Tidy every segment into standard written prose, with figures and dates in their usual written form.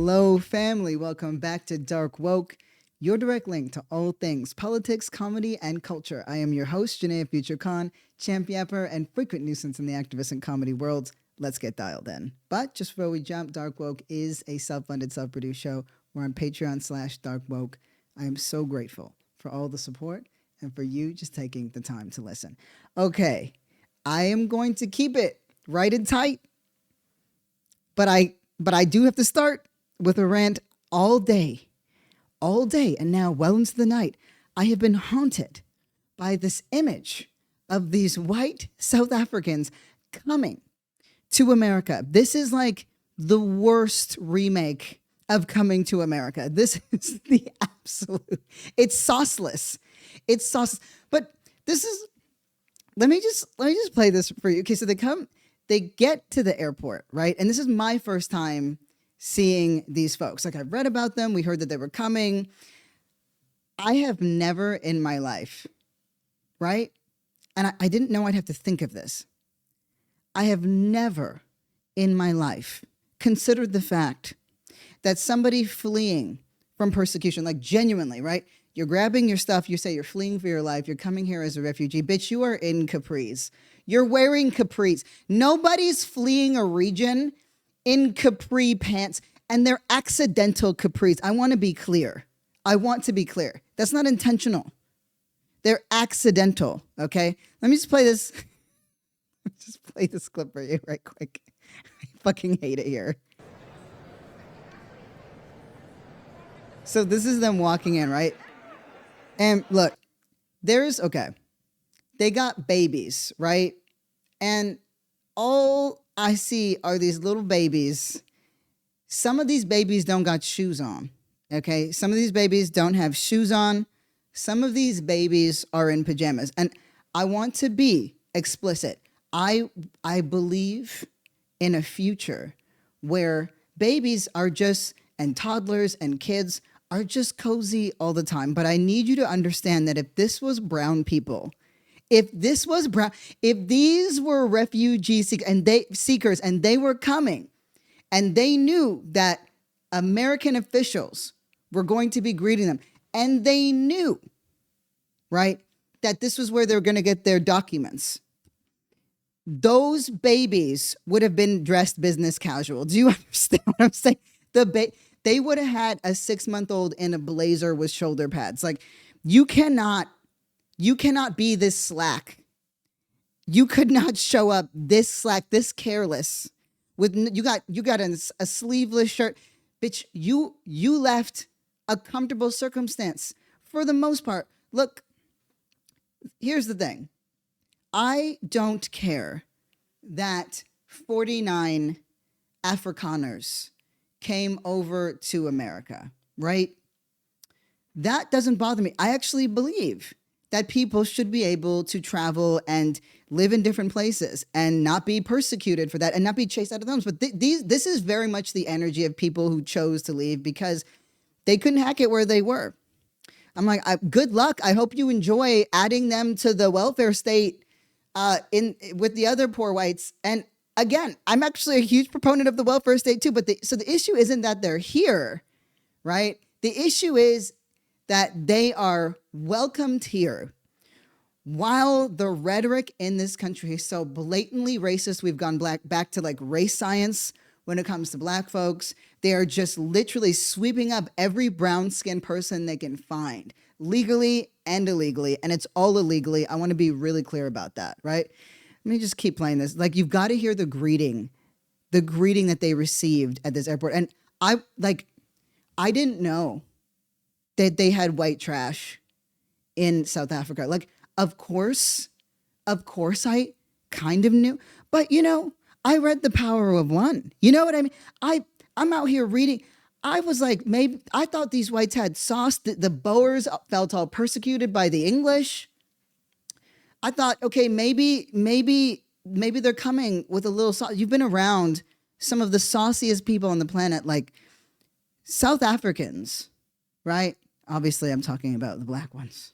Hello, family. Welcome back to Dark Woke, your direct link to all things politics, comedy, and culture. I am your host, Janaya Future Khan, champ yapper and frequent nuisance in the activist and comedy world. Let's get dialed in. But just before we jump, Dark Woke is a self-funded, self-produced show. We're on Patreon/Dark Woke. I am so grateful for all the support and for you just taking the time to listen. Okay, I am going to keep it right and tight, but I do have to start with a rant all day, and now well into the night. I have been haunted by this image of these white South Africans coming to America. This is like the worst remake of Coming to America. This is the absolute, it's sauceless. It's sauceless. But this is, let me just play this for you. Okay, so they get to the airport, right? And this is my first time seeing these folks. Like, I've read about them. We heard that they were coming. I have never in my life, right? And I didn't know I'd have to think of this. I have never in my life considered the fact that somebody fleeing from persecution, like genuinely, right? You're grabbing your stuff. You say you're fleeing for your life. You're coming here as a refugee. Bitch, you are in capris. You're wearing capris. Nobody's fleeing a region in capri pants, and they're accidental capris. I want to be clear. That's not intentional. They're accidental, okay? Let me just play this. Just play this clip for you right quick. I fucking hate it here. So this is them walking in, right? And look, they got babies, right? And all I see are these little babies. Some of these babies don't got shoes on, okay? Some of these babies don't have shoes on. Some of these babies are in pajamas. And I want to be explicit. I believe in a future where babies are just, and toddlers and kids are just cozy all the time. But I need you to understand that if this was brown people, if these were refugee seekers and they were coming and they knew that American officials were going to be greeting them and they knew, right, that this was where they were going to get their documents, those babies would have been dressed business casual. Do you understand what I'm saying? They would have had a 6-month-old in a blazer with shoulder pads. Like, you cannot be this slack. You could not show up this slack, this careless. You got a sleeveless shirt. Bitch, you left a comfortable circumstance for the most part. Look, here's the thing. I don't care that 49 Afrikaners came over to America, right? That doesn't bother me. I actually believe that people should be able to travel and live in different places and not be persecuted for that and not be chased out of homes. But this is very much the energy of people who chose to leave because they couldn't hack it where they were. I'm like, good luck. I hope you enjoy adding them to the welfare state with the other poor whites. And again, I'm actually a huge proponent of the welfare state too. But so the issue isn't that they're here, right? The issue is that they are welcomed here while the rhetoric in this country is so blatantly racist. We've gone back to like race science when it comes to black folks. They are just literally sweeping up every brown-skinned person they can find, legally and illegally, and it's all illegally. I want to be really clear about that, right? Let me just keep playing this. Like, you've got to hear the greeting that they received at this airport. And I didn't know that they had white trash in South Africa. Like, of course I kind of knew, but I read The Power of One. You know what I mean? I'm out here reading. I was like, maybe I thought these whites had sauce. The Boers felt all persecuted by the English. I thought, okay, maybe they're coming with a little sauce. You've been around some of the sauciest people on the planet, like South Africans, right? Obviously, I'm talking about the black ones.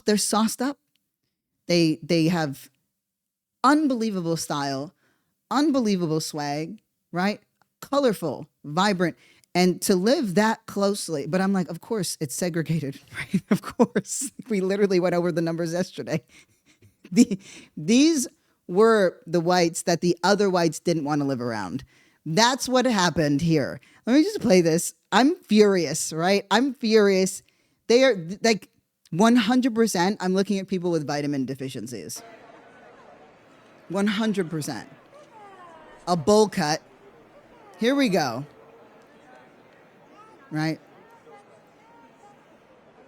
They're sauced up. They have unbelievable style, unbelievable swag, right? colorful, vibrant, and to live that closely. But I'm like, of course, it's segregated, right? Of course. We literally went over the numbers yesterday. These were the whites that the other whites didn't want to live around. That's what happened here. Let me just play this. I'm furious, right? I'm furious. They are like 100%. I'm looking at people with vitamin deficiencies. 100%. A bowl cut. Here we go. Right?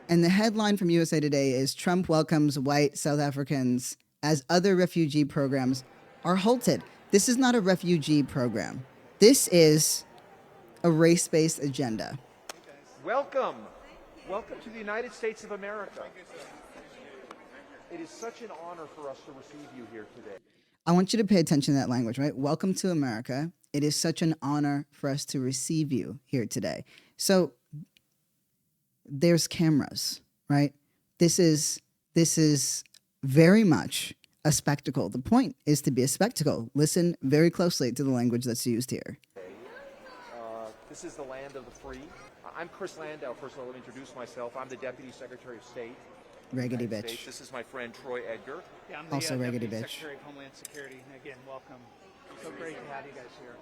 And the headline from USA Today is Trump welcomes white South Africans as other refugee programs are halted. This is not a refugee program. This is a race-based agenda. Welcome. Welcome to the United States of America. It is such an honor for us to receive you here today. I want you to pay attention to that language, right? Welcome to America. It is such an honor for us to receive you here today. So there's cameras, right? This is very much a spectacle. The point is to be a spectacle. Listen very closely to the language that's used here. This is the land of the free. I'm Chris Landau. First of all, let me introduce myself. I'm the Deputy Secretary of State. Raggedy bitch. This is my friend Troy Edgar. Yeah, I'm the Also raggedy Deputy bitch. Secretary of Homeland Security. Again, welcome. So great to have you guys here.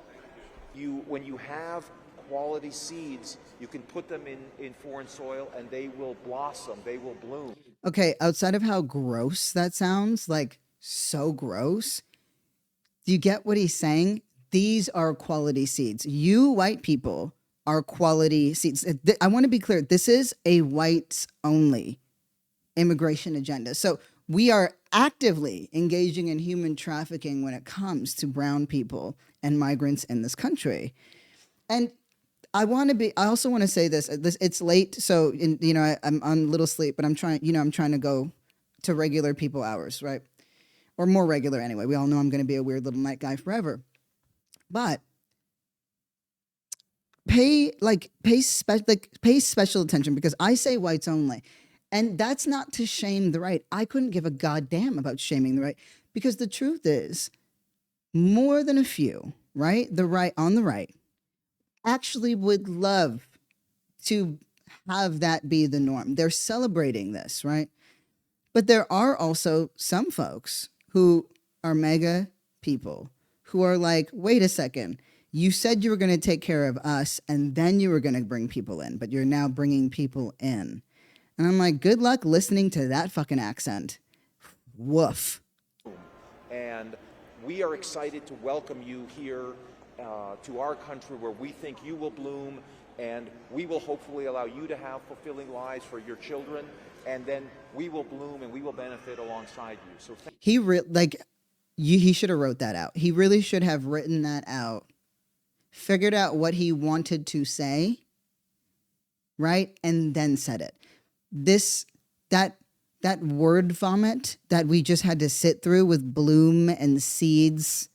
When you have quality seeds, you can put them in foreign soil and they will blossom, they will bloom. Okay, outside of how gross that sounds, like so gross, do you get what he's saying? These are quality seeds. You white people are quality seeds. I want to be clear. This is a whites only immigration agenda. So we are actively engaging in human trafficking when it comes to brown people and migrants in this country. And I also want to say this, it's late. So, I'm on a little sleep, but I'm trying to go to regular people hours, right? Or more regular anyway. We all know I'm going to be a weird little night guy forever. But pay special attention, because I say whites only. And that's not to shame the right. I couldn't give a goddamn about shaming the right, because the truth is more than a few, right? The right actually would love to have that be the norm. They're celebrating this, right? But there are also some folks who are mega people who are like, wait a second, you said you were going to take care of us and then you were going to bring people in, but you're now bringing people in. And I'm like, good luck listening to that fucking accent. Woof. And we are excited to welcome you here to our country, where we think you will bloom, and we will hopefully allow you to have fulfilling lives for your children, and then we will bloom and we will benefit alongside you. So he should have wrote that out. He really should have written that out, figured out what he wanted to say, right, and then said it. That word vomit that we just had to sit through with bloom and seeds,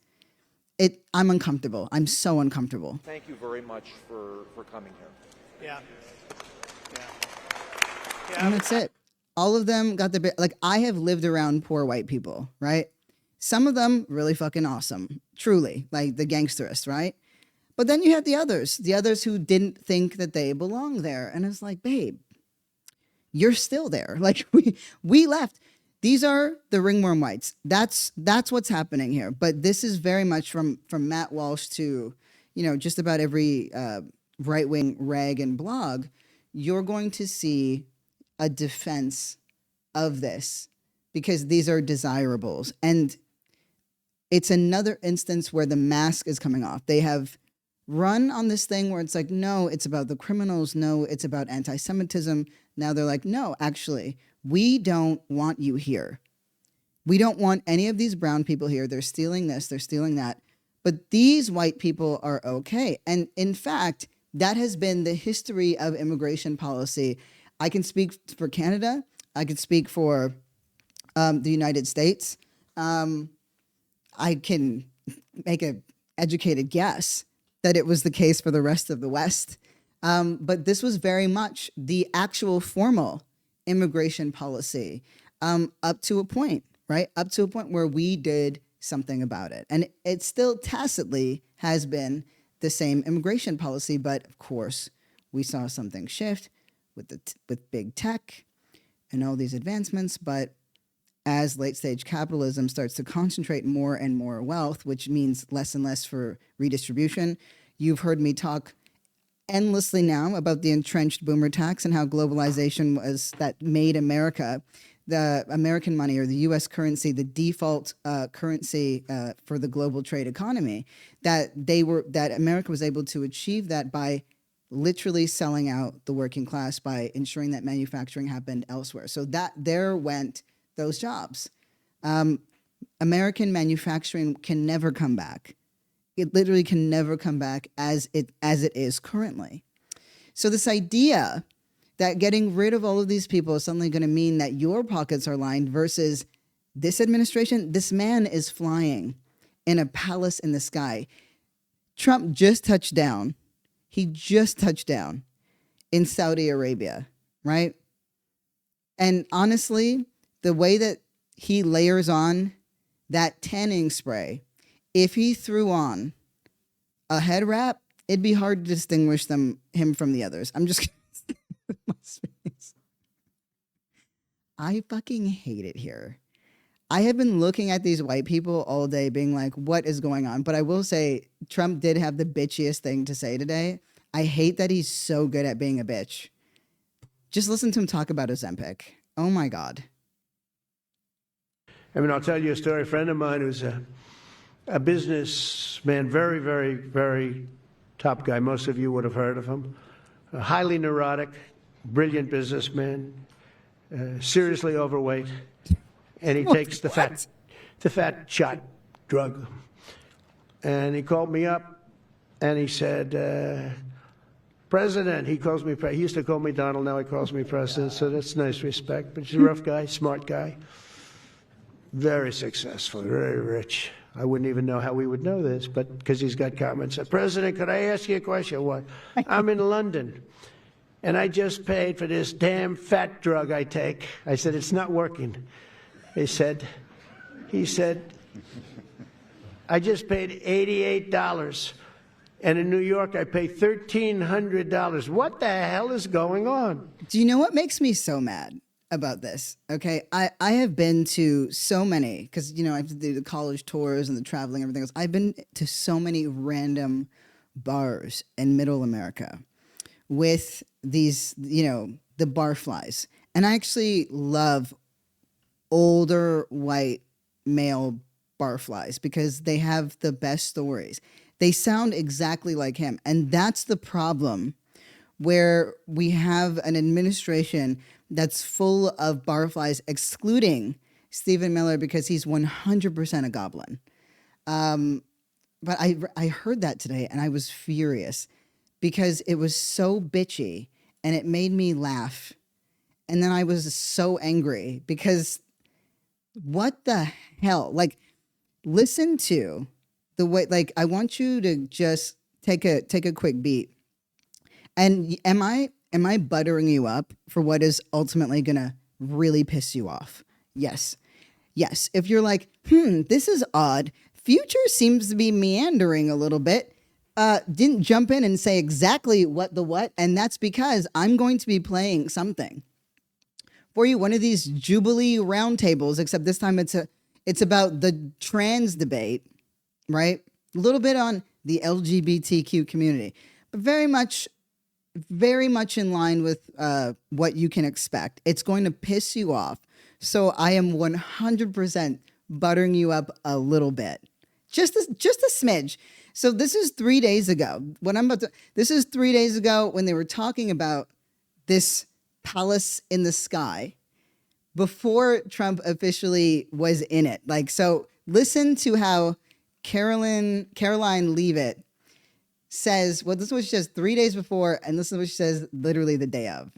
I'm uncomfortable. I'm so uncomfortable. Thank you very much for coming here. Yeah. And that's it. All of them got I have lived around poor white people, right? Some of them really fucking awesome, truly, like the gangsterists, right? But then you have the others who didn't think that they belonged there. And it's like, babe, you're still there. Like we left. These are the ringworm whites. That's what's happening here. But this is very much from Matt Walsh to, just about every right-wing rag and blog. You're going to see a defense of this because these are desirables. And it's another instance where the mask is coming off. They have run on this thing where it's like, no, it's about the criminals. No, it's about anti-Semitism. Now they're like, no, actually, we don't want you here. We don't want any of these brown people here. They're stealing this, they're stealing that. But these white people are okay. And in fact, that has been the history of immigration policy. I can speak for Canada. I can speak for the United States. I can make an educated guess that it was the case for the rest of the West. But this was very much the actual formal immigration policy up to a point, right? Up to a point where we did something about it. And it still tacitly has been the same immigration policy. But of course, we saw something shift with big tech and all these advancements. But as late stage capitalism starts to concentrate more and more wealth, which means less and less for redistribution, you've heard me talk endlessly now about the entrenched boomer tax and how globalization was that made America, the American money or the U.S. currency, the default currency for the global trade economy. That America was able to achieve that by literally selling out the working class, by ensuring that manufacturing happened elsewhere. So that there went those jobs. American manufacturing can never come back. It literally can never come back as it is currently. So this idea that getting rid of all of these people is suddenly going to mean that your pockets are lined versus this administration, this man is flying in a palace in the sky. Trump just touched down. He just touched down in Saudi Arabia, right? And honestly, the way that he layers on that tanning spray, if he threw on a head wrap, it'd be hard to distinguish him from the others. I'm just kidding. I fucking hate it here. I have been looking at these white people all day being like, what is going on? But I will say Trump did have the bitchiest thing to say today. I hate that he's so good at being a bitch. Just listen to him talk about Ozempic. Oh my God. I mean, I'll tell you a story. A friend of mine who's a businessman, very, very, very top guy. Most of you would have heard of him. A highly neurotic, brilliant businessman, seriously overweight, and he takes the fat shot drug. And he called me up, and he said, President, he calls me, he used to call me Donald, now he calls me President, so that's nice respect. But he's a rough guy, smart guy, very successful, very rich. I wouldn't even know how we would know this, but because he's got comments. President, could I ask you a question? What? I'm in London, and I just paid for this damn fat drug I take. I said, it's not working. He said, I just paid $88. And in New York, I pay $1,300. What the hell is going on? Do you know what makes me so mad about this? Okay, I have been to so many, because, you know, I have to do the college tours and the traveling and everything else. I've been to so many random bars in middle America with these, you know, the barflies. And I actually love older white male barflies because they have the best stories. They sound exactly like him. And that's the problem, where we have an administration that's full of barflies, excluding Stephen Miller because he's 100% a goblin. But I heard that today and I was furious because it was so bitchy and it made me laugh. And then I was so angry because what the hell? Like, listen to the way, like, I want you to just take a quick beat. And am I buttering you up for what is ultimately gonna really piss you off? Yes. Yes. If you're like, this is odd. Future seems to be meandering a little bit. Didn't jump in and say exactly what, and that's because I'm going to be playing something for you. One of these Jubilee roundtables, except this time it's about the trans debate. Right? A little bit on the LGBTQ community, but very much in line with what you can expect. It's going to piss you off. So I am 100% buttering you up a little bit. Just a smidge. So this is 3 days ago. This is 3 days ago when they were talking about this palace in the sky before Trump officially was in it. Like, so listen to how Caroline Leavitt says, well, this is what she says 3 days before, and this is what she says literally the day of.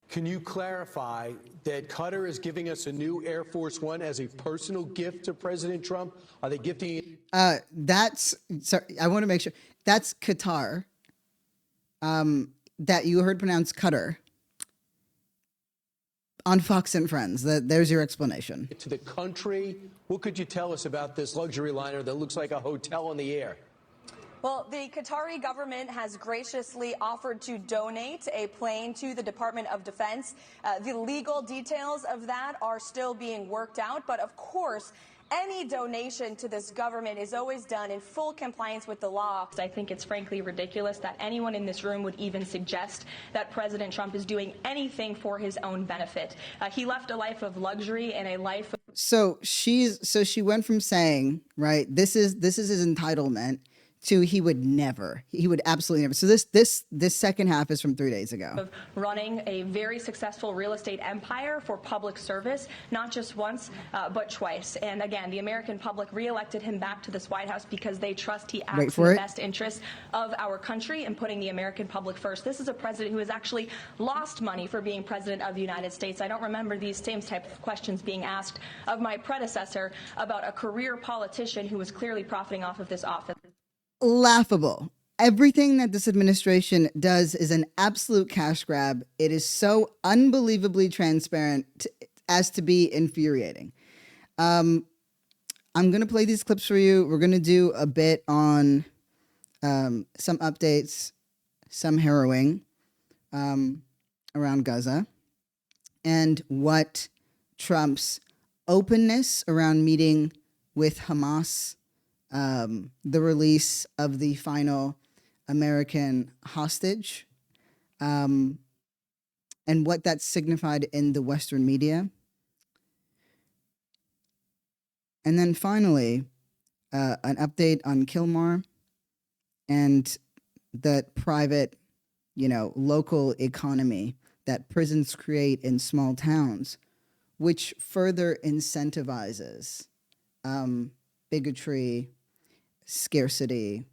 Can you clarify that Qatar is giving us a new Air Force One as a personal gift to President Trump? Are they gifting? Sorry, I want to make sure that's Qatar. That you heard pronounced Qatar on Fox and Friends. There's your explanation. To the country, what could you tell us about this luxury liner that looks like a hotel in the air? Well, the Qatari government has graciously offered to donate a plane to the Department of Defense. The legal details of that are still being worked out, but of course, any donation to this government is always done in full compliance with the law. I think it's frankly ridiculous that anyone in this room would even suggest that President Trump is doing anything for his own benefit. He left a life of luxury and a life of... So she went from saying, right, this is his entitlement, to he would absolutely never. So this second half is from 3 days ago. Of running a very successful real estate empire for public service, not just once, but twice. And again, the American public reelected him back to this White House because they trust he acts in the best interest of our country and putting the American public first. This is a president who has actually lost money for being president of the United States. I don't remember these same type of questions being asked of my predecessor about a career politician who was clearly profiting off of this office. Laughable. Everything that this administration does is an absolute cash grab. It is so unbelievably transparent as to be infuriating. I'm going to play these clips for you. We're going to do a bit on some updates, some harrowing around Gaza, and what Trump's openness around meeting with Hamas, the release of the final American hostage, and what that signified in the Western media. And then finally, an update on Kilmar and that private, local economy that prisons create in small towns, which further incentivizes bigotry, scarcity,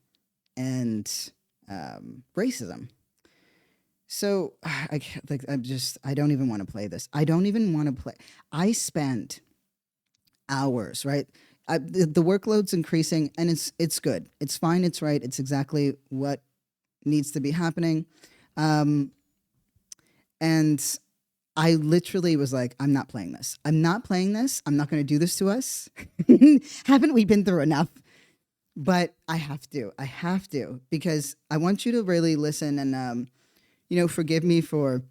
and racism. So I don't even want to play this. I spent hours, right? The workload's increasing, and it's good. It's fine. It's right. It's exactly what needs to be happening. And I literally was like, I'm not playing this. I'm not playing this. I'm not going to do this to us. Haven't we been through enough? But I have to, because I want you to really listen and, forgive me for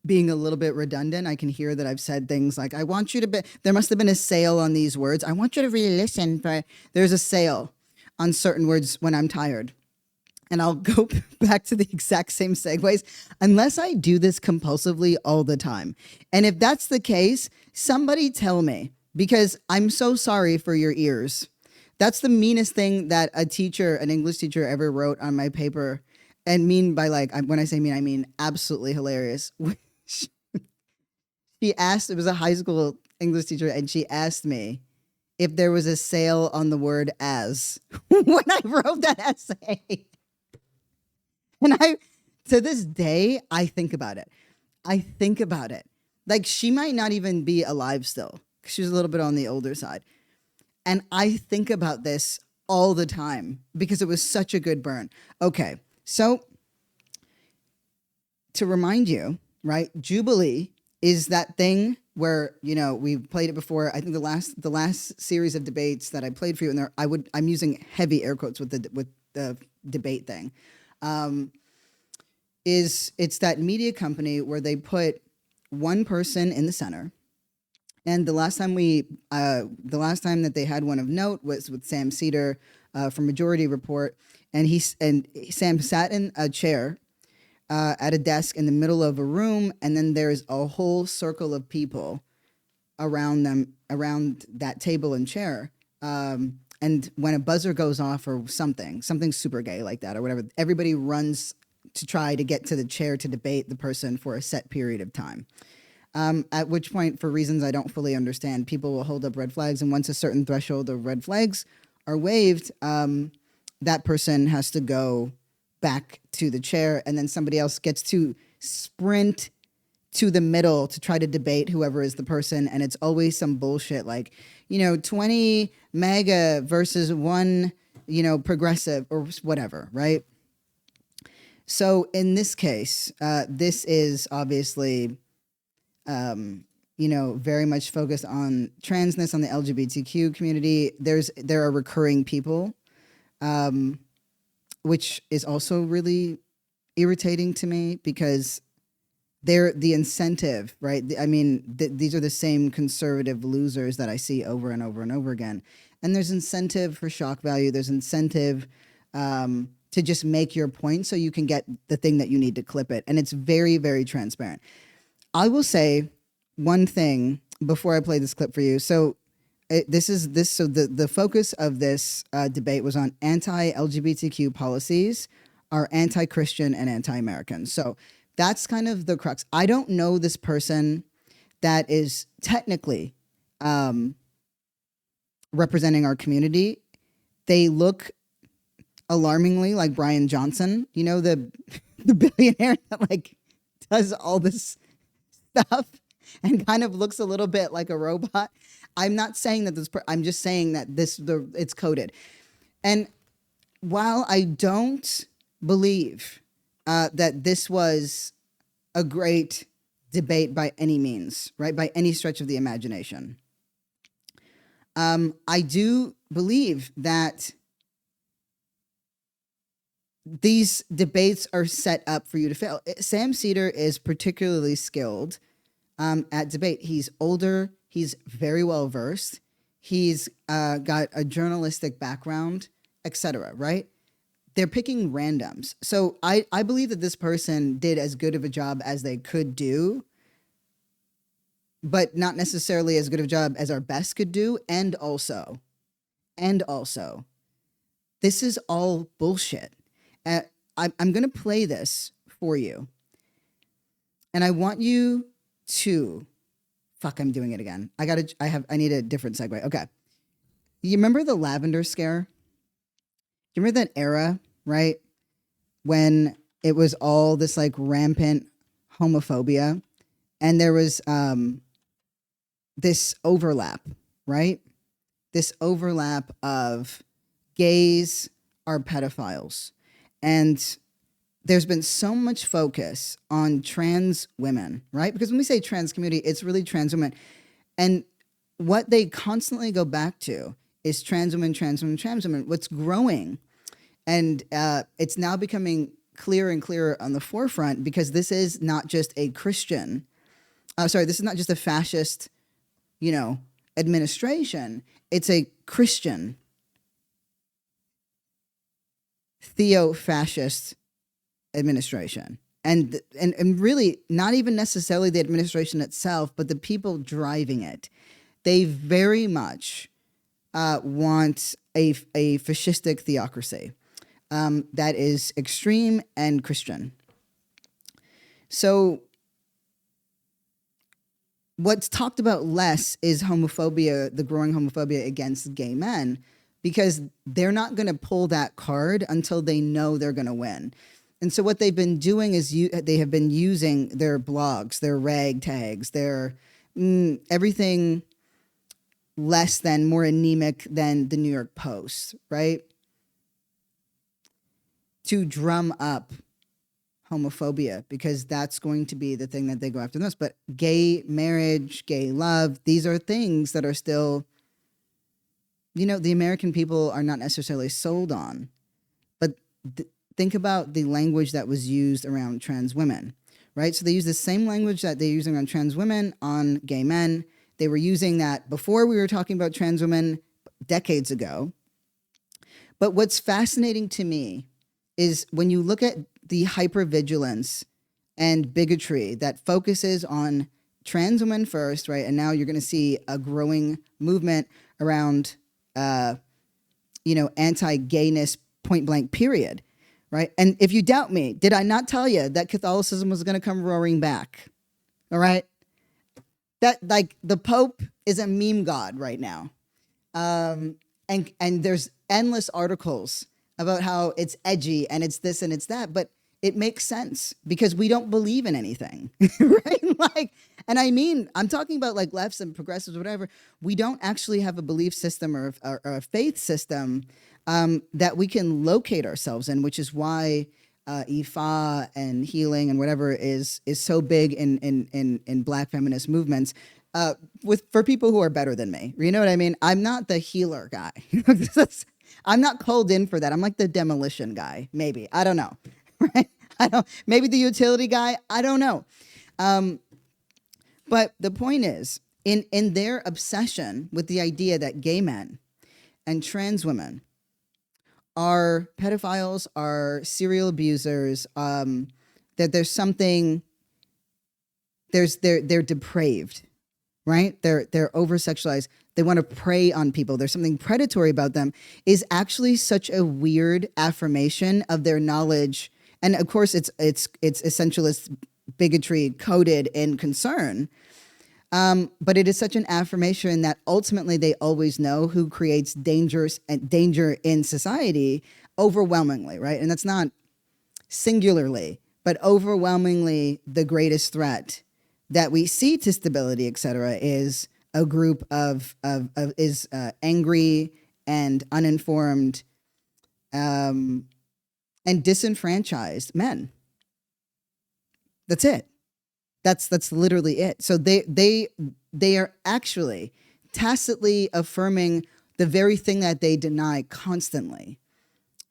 being a little bit redundant. I can hear that I've said things like, I want you to there must have been a sale on these words. I want you to really listen, but there's a sale on certain words when I'm tired. And I'll go back to the exact same segues unless I do this compulsively all the time. And if that's the case, somebody tell me, because I'm so sorry for your ears. That's the meanest thing that an English teacher ever wrote on my paper. And mean by when I say mean, I mean absolutely hilarious. She asked, it was a high school English teacher, and she asked me if there was a sale on the word as when I wrote that essay. And to this day, I think about it. Like, she might not even be alive still, because she's a little bit on the older side. And I think about this all the time because it was such a good burn. Okay, so to remind you, right, Jubilee is that thing where, we've played it before. I think the last series of debates that I played for you, and I'm using heavy air quotes with the debate thing. It's that media company where they put one person in the center. And the last time that they had one of note was with Sam Cedar from Majority Report, and Sam sat in a chair at a desk in the middle of a room, and then there's a whole circle of people around that table and chair. And when a buzzer goes off or something super gay like that or whatever, everybody runs to try to get to the chair to debate the person for a set period of time. At which point, for reasons I don't fully understand, people will hold up red flags. And once a certain threshold of red flags are waved, that person has to go back to the chair. And then somebody else gets to sprint to the middle to try to debate whoever is the person. And it's always some bullshit like, 20 MAGA versus 1, progressive or whatever, right? So in this case, this is obviously... very much focused on transness, on the LGBTQ community. There are recurring people which is also really irritating to me because they're the incentive, right? I mean, these are the same conservative losers that I see over and over and over again. And there's incentive for shock value. There's incentive to just make your point so you can get the thing that you need to clip it. And it's very, very transparent. I will say one thing before I play this clip for you. So So the focus of this debate was on anti-LGBTQ policies are anti-Christian and anti-American. So that's kind of the crux. I don't know this person that is technically representing our community. They look alarmingly like Brian Johnson, you know, the billionaire that like does all this stuff and kind of looks a little bit like a robot. I'm not saying that I'm just saying that it's coded. And while I don't believe that this was a great debate by any means, right, by any stretch of the imagination, I do believe that these debates are set up for you to fail. Sam Seder is particularly skilled at debate. He's older. He's very well versed. He's got a journalistic background, etc. Right? They're picking randoms. So I believe that this person did as good of a job as they could do, but not necessarily as good of a job as our best could do. And also, this is all bullshit. I'm going to play this for you. And I want you to... Fuck, I'm doing it again. I need a different segue. Okay. You remember the lavender scare? You remember that era, right? When it was all this like rampant homophobia and there was this overlap, right? This overlap of gays are pedophiles. And there's been so much focus on trans women, right? Because when we say trans community, it's really trans women. And what they constantly go back to is trans women, trans women, trans women. What's growing, and it's now becoming clearer and clearer on the forefront because this is not just a Christian, this is not just a fascist, administration. It's a Christian, theo-fascist administration, and really not even necessarily the administration itself, but the people driving it. They very much want a fascistic theocracy that is extreme and Christian. So what's talked about less is homophobia, the growing homophobia against gay men, because they're not going to pull that card until they know they're going to win. And so what they've been doing is they have been using their blogs, their rag tags, their everything less than, more anemic than the New York Post, right? To drum up homophobia, because that's going to be the thing that they go after the most. But gay marriage, gay love, these are things that are still, the American people are not necessarily sold on. But think about the language that was used around trans women, right? So they use the same language that they're using on trans women on gay men. They were using that before we were talking about trans women decades ago. But what's fascinating to me is when you look at the hypervigilance and bigotry that focuses on trans women first, right? And now you're going to see a growing movement around, anti-gayness, point blank, period. Right. And if you doubt me, did I not tell you that Catholicism was going to come roaring back? All right. That, like, the Pope is a meme god right now. And there's endless articles about how it's edgy and it's this and it's that. But it makes sense because we don't believe in anything. Right. Like, and I mean, I'm talking about like lefts and progressives, whatever. We don't actually have a belief system or a faith system that we can locate ourselves in, which is why Ifa and healing and whatever is so big in Black feminist movements. for people who are better than me. You know what I mean? I'm not the healer guy. I'm not called in for that. I'm like the demolition guy, maybe. I don't know. Right? Maybe the utility guy. I don't know. But the point is, in their obsession with the idea that gay men and trans women are pedophiles, are serial abusers, that there's something, they're depraved, right? They're over-sexualized. They want to prey on people. There's something predatory about them, is actually such a weird affirmation of their knowledge. And of course, it's essentialist bigotry coded in concern. But it is such an affirmation that ultimately they always know who creates danger in society overwhelmingly, right? And that's not singularly, but overwhelmingly the greatest threat that we see to stability, et cetera, is a group of angry and uninformed and disenfranchised men. That's it. That's literally it. So they are actually tacitly affirming the very thing that they deny constantly,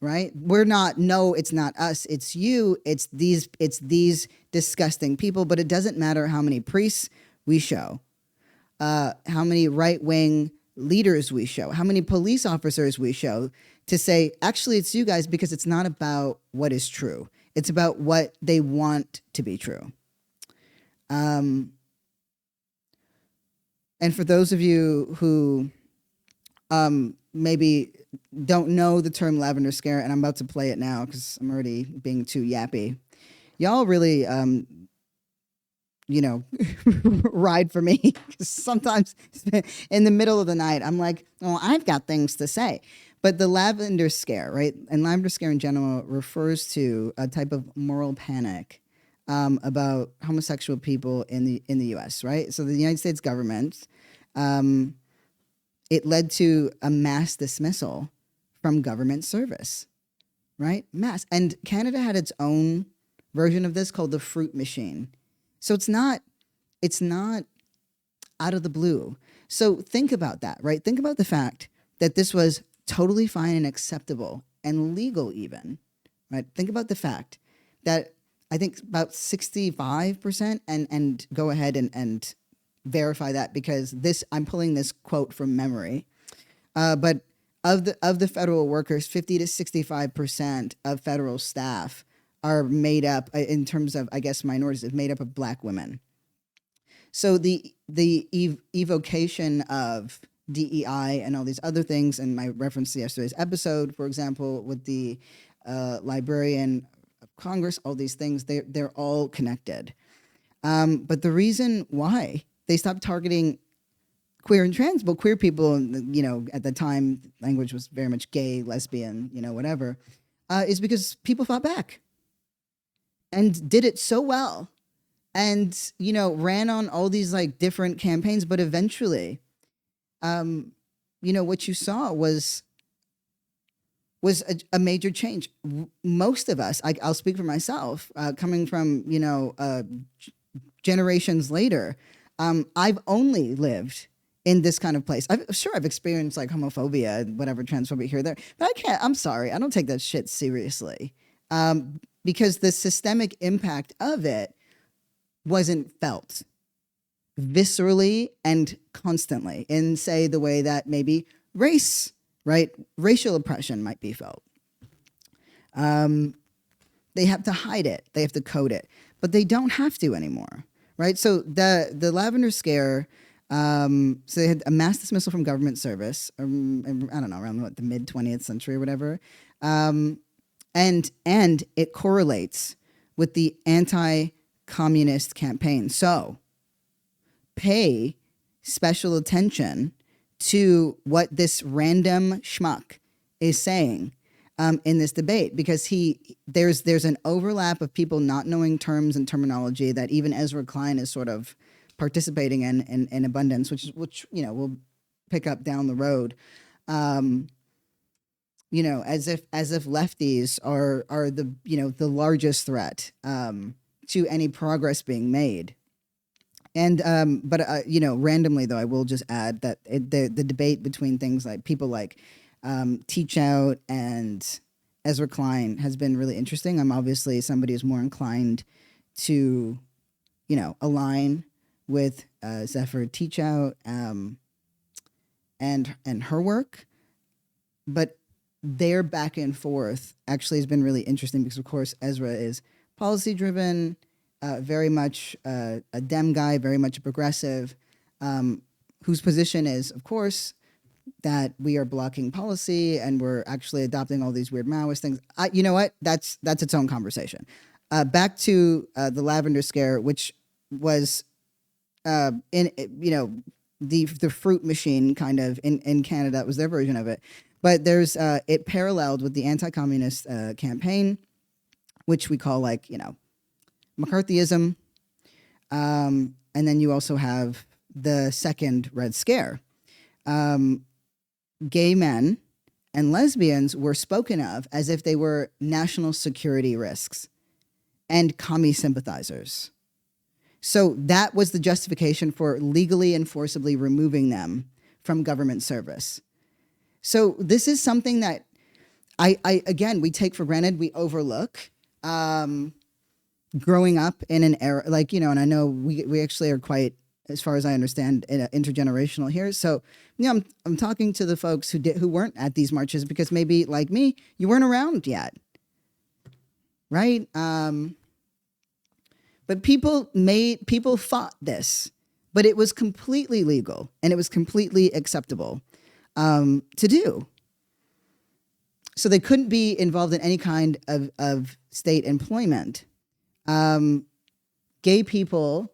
right? We're not, no, it's not us, it's you, it's these disgusting people. But it doesn't matter how many priests we show, how many right-wing leaders we show, how many police officers we show to say, actually, it's you guys, because it's not about what is true. It's about what they want to be true. And for those of you who maybe don't know the term lavender scare, and I'm about to play it now because I'm already being too yappy, y'all really, ride for me. Sometimes in the middle of the night, I'm like, oh, I've got things to say. But the lavender scare, right? And lavender scare in general refers to a type of moral panic about homosexual people in the U.S., right? So the United States government, it led to a mass dismissal from government service, right? Mass. And Canada had its own version of this called the fruit machine. So it's not out of the blue. So think about that, right? Think about the fact that this was totally fine and acceptable and legal even, right? Think about the fact that I think about 65%, and go ahead and verify that, because I'm pulling this quote from memory, but of the federal workers, 50 to 65% of federal staff are made up, in terms of, I guess, minorities, is made up of Black women. So the evocation of DEI and all these other things, and my reference to yesterday's episode, for example, with the Librarian of Congress, all these things, they're all connected. But the reason why they stopped targeting queer and trans, well, queer people, at the time, language was very much gay, lesbian, whatever, is because people fought back and did it so well, and, ran on all these like different campaigns. But eventually, what you saw was a major change. Most of us, I'll speak for myself, coming from, generations later, I've only lived in this kind of place. I've experienced like homophobia, whatever, transphobia here, there, but I'm sorry, I don't take that shit seriously, because the systemic impact of it wasn't felt viscerally and constantly in, say, the way that maybe race, right? Racial oppression might be felt. They have to hide it. They have to code it, but they don't have to anymore, right? So the lavender scare, so they had a mass dismissal from government service, I don't know, around the mid 20th century or whatever. And it correlates with the anti-communist campaign. So pay special attention to what this random schmuck is saying in this debate, because there's an overlap of people not knowing terms and terminology that even Ezra Klein is sort of participating in abundance, which we'll pick up down the road. As if lefties are the largest threat to any progress being made And but you know, randomly though, I will just add that the debate between things like people like Teach Out and Ezra Klein has been really interesting. I'm obviously somebody who's more inclined to, you know, align with Zephyr Teach Out and her work, but their back and forth actually has been really interesting because, of course, Ezra is policy driven, very much a Dem guy, very much a progressive, whose position is, of course, that we are blocking policy and we're actually adopting all these weird Maoist things. You know what? That's its own conversation. Back to the Lavender Scare, which was in, you know, the fruit machine kind of in Canada. It was their version of it. But there's it paralleled with the anti-communist campaign, which we call, like, you know, McCarthyism. And then you also have the second Red Scare. Gay men and lesbians were spoken of as if they were national security risks and commie sympathizers. So that was the justification for legally and forcibly removing them from government service. So this is something that I again, we take for granted, we overlook. Growing up in an era, like, you know, and I know we actually are quite, as far as I understand, intergenerational here. So, you know, I'm talking to the folks who weren't at these marches because maybe, like me, you weren't around yet, right? But people fought this, but it was completely legal and it was completely acceptable to do. So they couldn't be involved in any kind of state employment. Gay people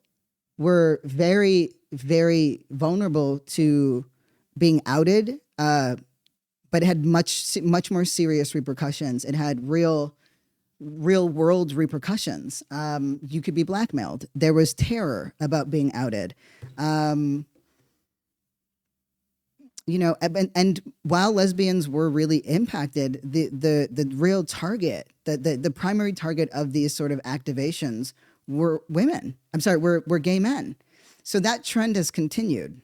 were very, very vulnerable to being outed, but it had much more serious repercussions. It had real world repercussions. You could be blackmailed. There was terror about being outed. You know, and while lesbians were really impacted, the real target, the primary target of these sort of activations were women. I'm sorry, were gay men. So that trend has continued.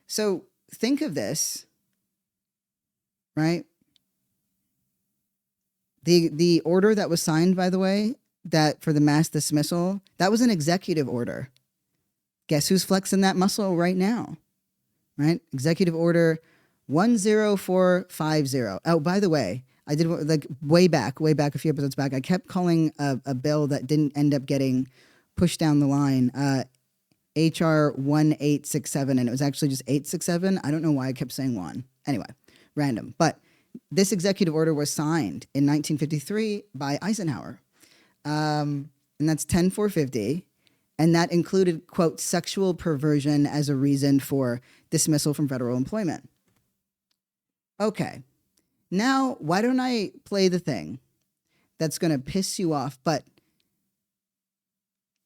So think of this, right? The order that was signed, by the way, that for the mass dismissal, that was an executive order. Guess who's flexing that muscle right now? Right? Executive Order 10450. Oh, by the way, I did, like, way back a few episodes back, I kept calling a bill that didn't end up getting pushed down the line, HR 1867, and it was actually just 867. I don't know why I kept saying one. Anyway, random. But this executive order was signed in 1953 by Eisenhower. And that's 10450. And that included, quote, sexual perversion as a reason for dismissal from federal employment. Okay. Now, why don't I play the thing that's going to piss you off, but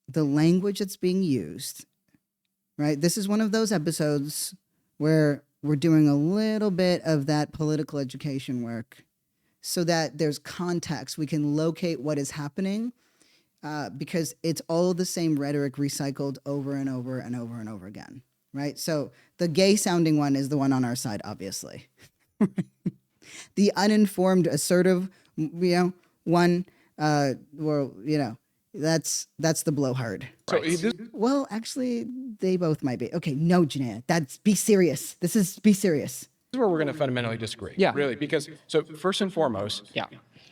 the language that's being used, right? This is one of those episodes where we're doing a little bit of that political education work so that there's context. We can locate what is happening. Because it's all the same rhetoric recycled over and over and over and over again, right? So the gay sounding one is the one on our side, obviously. The uninformed, assertive, you know, one, well, you know, that's the blowhard. Right. Well, actually, they both might be. Okay, no, Janaya, be serious. Be serious. This is where we're going to fundamentally disagree. Yeah. Really, because, so first and foremost, Yeah.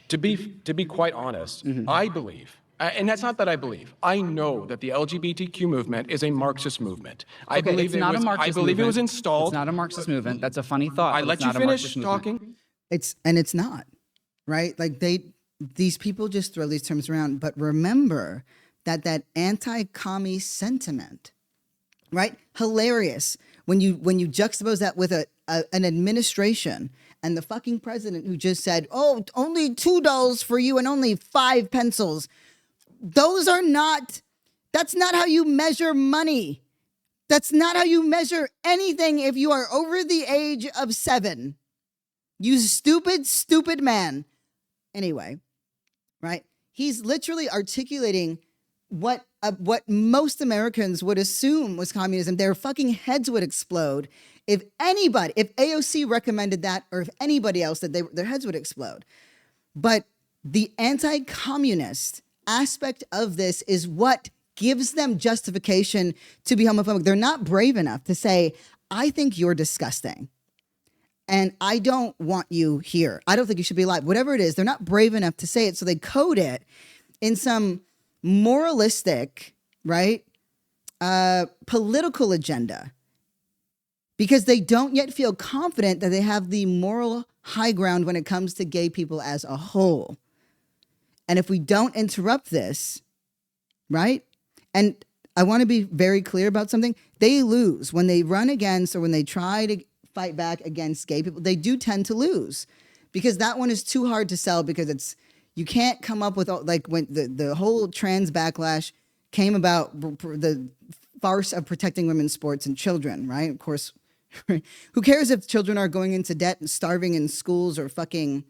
to be quite honest, I believe, and that's not that I believe, I know that the LGBTQ movement is a Marxist movement. I Okay, believe it's not a Marxist I believe movement. it was installed. It's not a Marxist movement. That's a funny thought. I but let it's you not a finish Marxist movement. talking. It's not, right? Like these people just throw these terms around, but remember that anti-commie sentiment, right? Hilarious when you juxtapose that with an administration and the fucking president who just said, "Oh, only $2 for you and only 5 pencils." That's not how you measure money. That's not how you measure anything if you are over the age of 7. You stupid man. Anyway, right? He's literally articulating what most Americans would assume was communism. Their fucking heads would explode if AOC recommended that, or if anybody else that their heads would explode. But the anti-communist aspect of this is what gives them justification to be homophobic. They're not brave enough to say, I think you're disgusting and I don't want you here. I don't think you should be alive. Whatever it is, they're not brave enough to say it. So they code it in some moralistic, right, political agenda, because they don't yet feel confident that they have the moral high ground when it comes to gay people as a whole. And if we don't interrupt this, right? And I want to be very clear about something. They lose when they run against, or when they try to fight back against gay people. They do tend to lose because that one is too hard to sell, because you can't come up with, like, when the whole trans backlash came about, the farce of protecting women's sports and children, right? Of course, who cares if children are going into debt and starving in schools, or fucking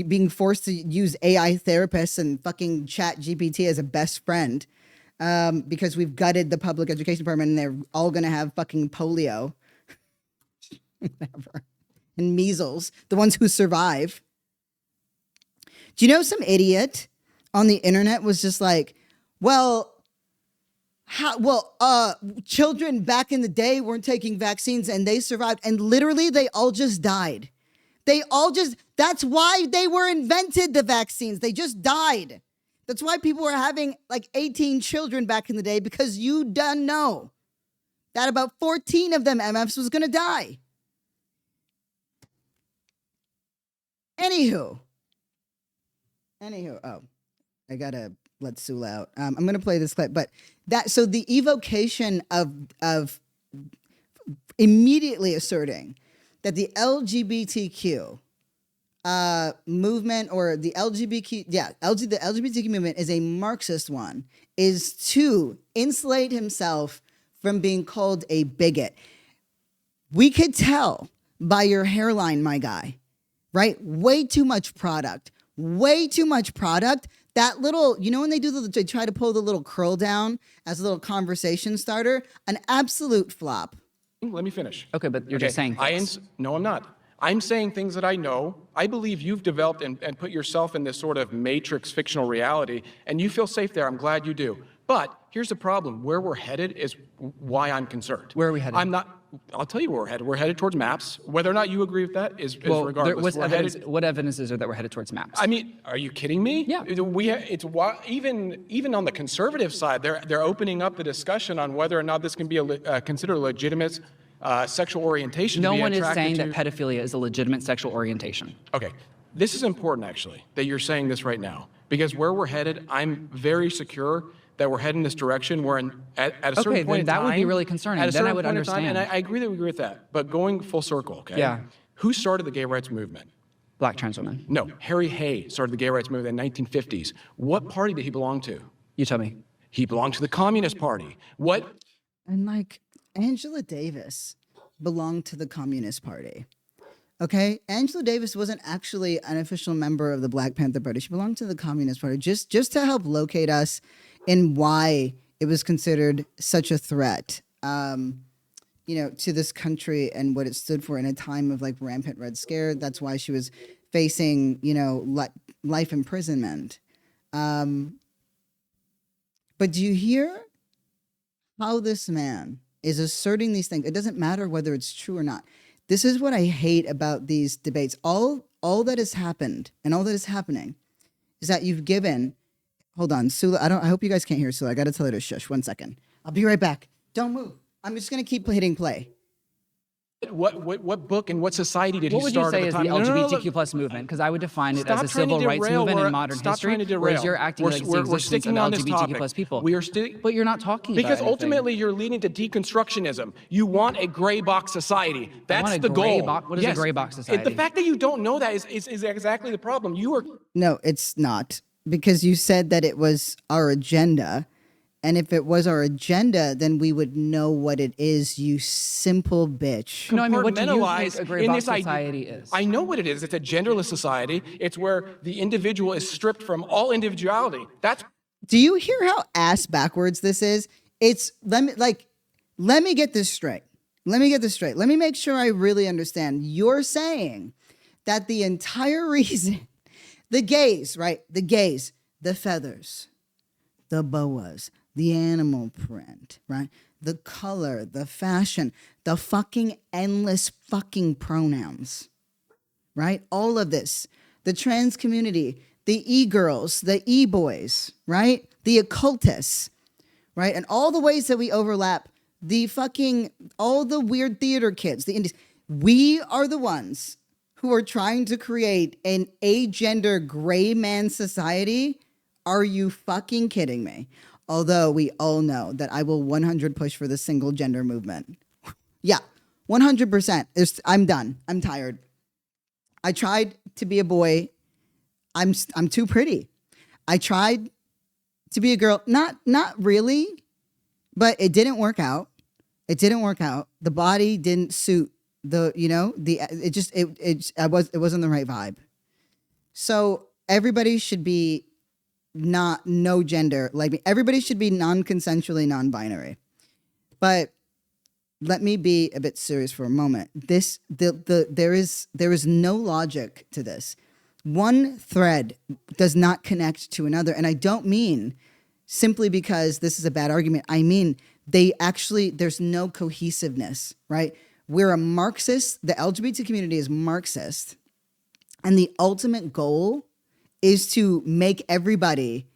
being forced to use AI therapists and fucking chat GPT as a best friend, because we've gutted the public education department and they're all going to have fucking polio whatever, and measles, the ones who survive. Do you know some idiot on the internet was just like, children back in the day weren't taking vaccines and they survived, and literally they all just died. That's why they were invented, the vaccines. They just died. That's why people were having like 18 children back in the day, because you done know that about 14 of them MFs was going to die. Anywho, oh, I gotta let Sula out. I'm gonna play this clip, but so the evocation of immediately asserting that the LGBTQ movement, or the LGBTQ movement is a Marxist one, is to insulate himself from being called a bigot. We could tell by your hairline, my guy, right? Way too much product. That little, when they try to pull the little curl down as a little conversation starter, an absolute flop. Let me finish. Okay, but you're just saying things. No, I'm not. I'm saying things that I know. I believe you've developed and put yourself in this sort of matrix fictional reality, and you feel safe there. I'm glad you do. But here's the problem. Where we're headed is why I'm concerned. Where are we headed? I'll tell you where we're headed. We're headed towards maps. Whether or not you agree with that is regardless. What evidence is there that we're headed towards maps? I mean, are you kidding me? Yeah. Even on the conservative side, they're opening up the discussion on whether or not this can be considered a legitimate sexual orientation. No one is saying that pedophilia is a legitimate sexual orientation. Okay. This is important, actually, that you're saying this right now, because where we're headed, I'm very secure that we're heading this direction. We're at a certain point in time. That would be really concerning. Then I would understand. And I agree that we agree with that. But going full circle, okay? Yeah. Who started the gay rights movement? Black trans women. No. Harry Hay started the gay rights movement in the 1950s. What party did he belong to? You tell me. He belonged to the Communist Party. What? And like Angela Davis belonged to the Communist Party. Okay, Angela Davis wasn't actually an official member of the Black Panther Party. She belonged to the Communist Party, just to help locate us in why it was considered such a threat, to this country and what it stood for in a time of like rampant Red Scare. That's why she was facing, life imprisonment. But do you hear how this man is asserting these things? It doesn't matter whether it's true or not. This is what I hate about these debates. All that has happened and all that is happening is that you've given. Hold on, Sula. I hope you guys can't hear Sula. I got to tell her to shush. 1 second. I'll be right back. Don't move. I'm just gonna keep hitting play. What book and what society did he start at the time? What would you say is the LGBTQ plus movement? Because I would define it as a civil rights movement in modern history. Whereas you're acting like it's the existence of LGBTQ plus people. But you're not talking about because ultimately you're leading to deconstructionism. You want a gray box society. That's the goal. What is a gray box society? The fact that you don't know that is exactly the problem. No, it's not. Because you said that it was our agenda. And if it was our agenda, then we would know what it is, you simple bitch. No, I mean, what do you think a gray box society is? I know what it is. It's a genderless society. It's where the individual is stripped from all individuality. Do you hear how ass backwards this is? It's let me get this straight. Let me make sure I really understand. You're saying that the entire reason, the gays, right? The gays, the feathers, the boas, the animal print, right? The color, the fashion, the fucking endless fucking pronouns, right? All of this, the trans community, the e-girls, the e-boys, right? The occultists, right? And all the ways that we overlap, all the weird theater kids, the indies. We are the ones who are trying to create an agender gray man society. Are you fucking kidding me? Although we all know that I will 100 push for the single gender movement. Yeah, 100%. I'm done. I'm tired. I tried to be a boy. I'm too pretty. I tried to be a girl. Not really, but it didn't work out. The body didn't suit it wasn't the right vibe. So everybody should be no gender like me. Everybody should be non-consensually non-binary. But let me be a bit serious for a moment. There is no logic to this. One thread does not connect to another. And I don't mean simply because this is a bad argument. I mean, there's no cohesiveness, right? We're a Marxist. The LGBT community is Marxist. And the ultimate goal is to make everybody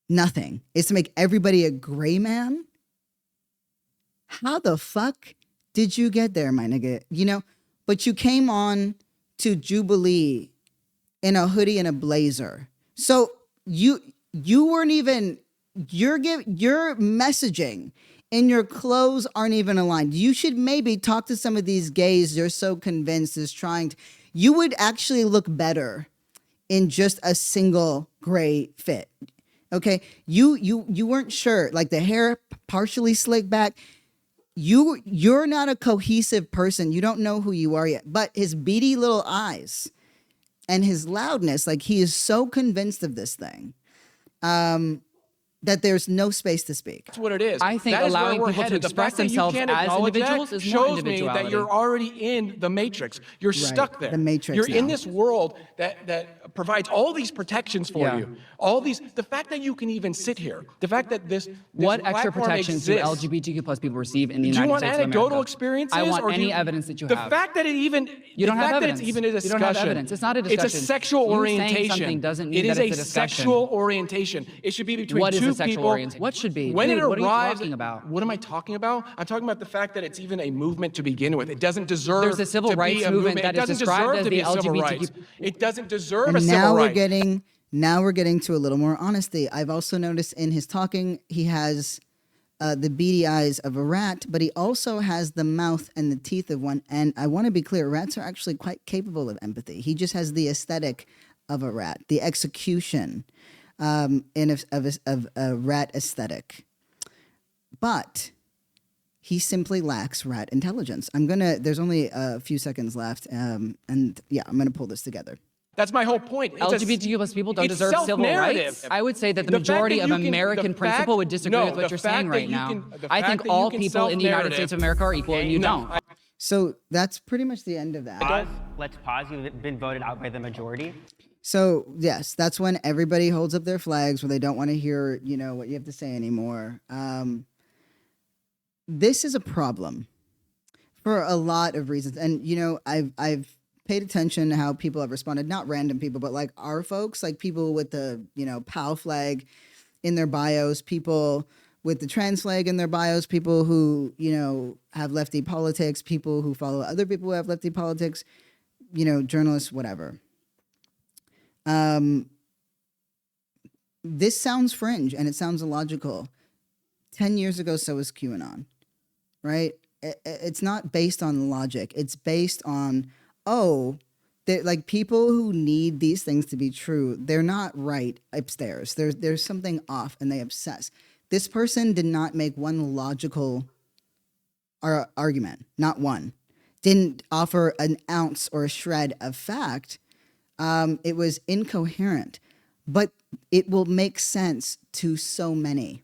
nothing, is to make everybody a gray man. How the fuck did you get there, my nigga? But you came on to Jubilee in a hoodie and a blazer. So you weren't even, your messaging and your clothes aren't even aligned. You should maybe talk to some of these gays you're so convinced is trying to, you would actually look better in just a single gray fit. Okay? You weren't sure, like the hair partially slicked back. You're not a cohesive person. You don't know who you are yet. But his beady little eyes and his loudness, like he is so convinced of this thing, that there's no space to speak. That's what it is. I think allowing people to express themselves as individuals is more individuality. Shows me that you're already in the matrix. You're stuck there. The matrix. You're in now. this world that provides all these protections for you. The fact that you can even sit here, the fact that this what extra protections do LGBTQ plus people receive in the United States of America? Do you want anecdotal experiences? I want any evidence that you have. The fact that it even, you don't have evidence. That it's even a discussion. You don't have evidence. It's not a discussion. It's a sexual orientation. Saying something doesn't mean that it's a discussion. Sexual orientation. It should be between what two is a sexual people. Orientation? What should be? When Dude, it arrives, what are you talking about? What am I talking about? I'm talking about the fact that it's even a movement to begin with. It doesn't deserve. There's a civil rights movement that is described as the LGBTQ. It doesn't deserve a civil right. Now we're getting to a little more honesty. I've also noticed in his talking, he has the beady eyes of a rat, but he also has the mouth and the teeth of one. And I want to be clear, rats are actually quite capable of empathy. He just has the aesthetic of a rat, the execution of a rat aesthetic. But he simply lacks rat intelligence. There's only a few seconds left. I'm going to pull this together. That's my whole point. LGBTQ plus people don't deserve civil rights. I would say that the majority of American principle would disagree with what you're saying right now. I think all people in the United States of America are equal, and you don't. So that's pretty much the end of that. Let's pause. You've been voted out by the majority. So yes, that's when everybody holds up their flags where they don't want to hear, what you have to say anymore. This is a problem for a lot of reasons. And, I've paid attention to how people have responded, not random people, but like our folks, like people with the, POW flag in their bios, people with the trans flag in their bios, people who, have lefty politics, people who follow other people who have lefty politics, journalists, whatever. This sounds fringe and it sounds illogical. 10 years ago, so was QAnon, right? It's not based on logic. It's based on, like people who need these things to be true, they're not right upstairs. There's something off and they obsess. This person did not make one logical argument, not one. Didn't offer an ounce or a shred of fact. It was incoherent. But it will make sense to so many.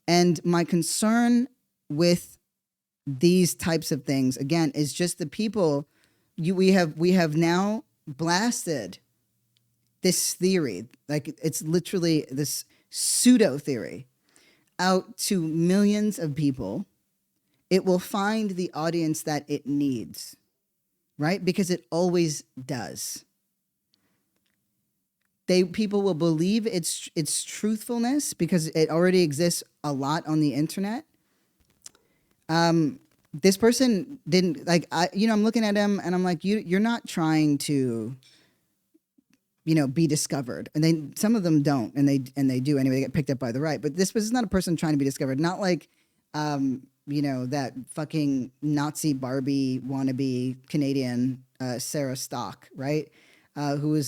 And my concern with these types of things, again, is just the people. We have now blasted this theory, like it's literally this pseudo theory, out to millions of people. It will find the audience that it needs, right? Because it always does. People will believe its truthfulness because it already exists a lot on the internet. This person didn't I'm looking at him and I'm like, you're not trying to, be discovered. And some of them don't, and they do anyway. They get picked up by the right. But this is not a person trying to be discovered. Not like, that fucking Nazi Barbie wannabe Canadian Sarah Stock, right? Who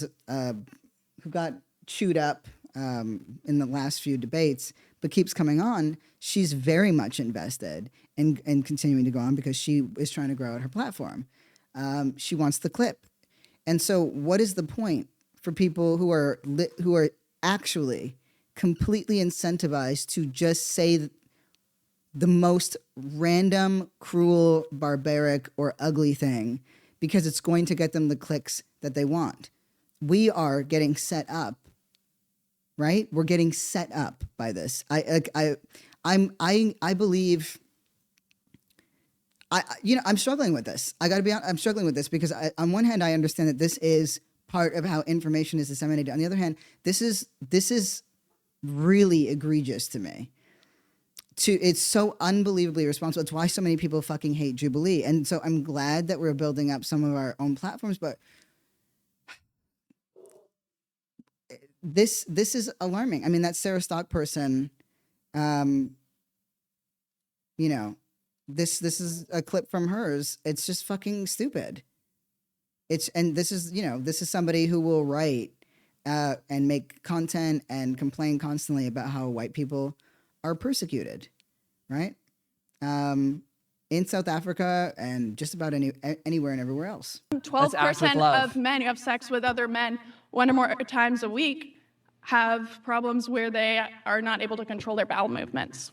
got chewed up in the last few debates, but keeps coming on. She's very much invested in continuing to go on because she is trying to grow out her platform. She wants the clip. And so what is the point for people who are actually completely incentivized to just say the most random, cruel, barbaric, or ugly thing because it's going to get them the clicks that they want? We are getting set up, right? We're getting set up by this. I believe. I'm struggling with this. I got to be honest. I'm struggling with this because on one hand, I understand that this is part of how information is disseminated. On the other hand, this is really egregious to me. It's so unbelievably irresponsible. It's why so many people fucking hate Jubilee. And so I'm glad that we're building up some of our own platforms, but this is alarming. I mean, that Sarah Stock person, this is a clip from hers. It's just fucking stupid. This is somebody who will write and make content and complain constantly about how white people are persecuted, right? In South Africa and just about anywhere and everywhere else. 12% of men who have sex with other men 1 or more times a week have problems where they are not able to control their bowel movements.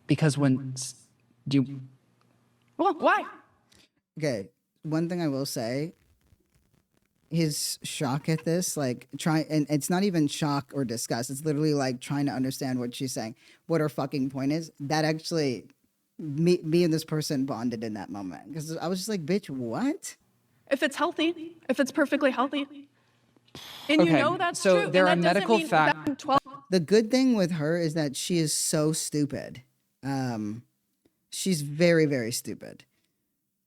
Because well, why? Okay, one thing I will say, his shock at this, and it's not even shock or disgust. It's literally like trying to understand what she's saying, what her fucking point is. That actually, me and this person bonded in that moment because I was just like, bitch, what? If it's healthy, if it's perfectly healthy, and that's so true. There are medical facts. The good thing with her is that she is so stupid. She's very, very stupid.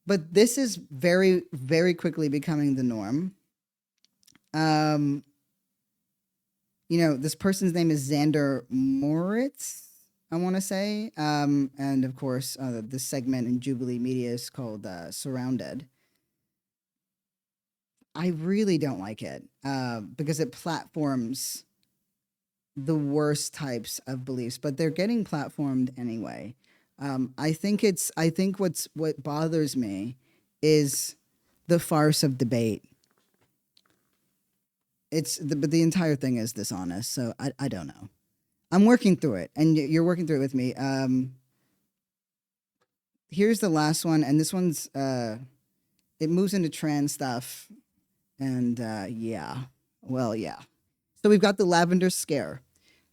But this is very, very quickly becoming the norm. This person's name is Xander Moritz, I want to say. And of course, the segment in Jubilee Media is called Surrounded. I really don't like it because it platforms the worst types of beliefs, but they're getting platformed anyway. I think what bothers me is the farce of debate. But the entire thing is dishonest. So I don't know. I'm working through it, and you're working through it with me. Here's the last one, and this one's it moves into trans stuff, and yeah. So we've got the lavender scare.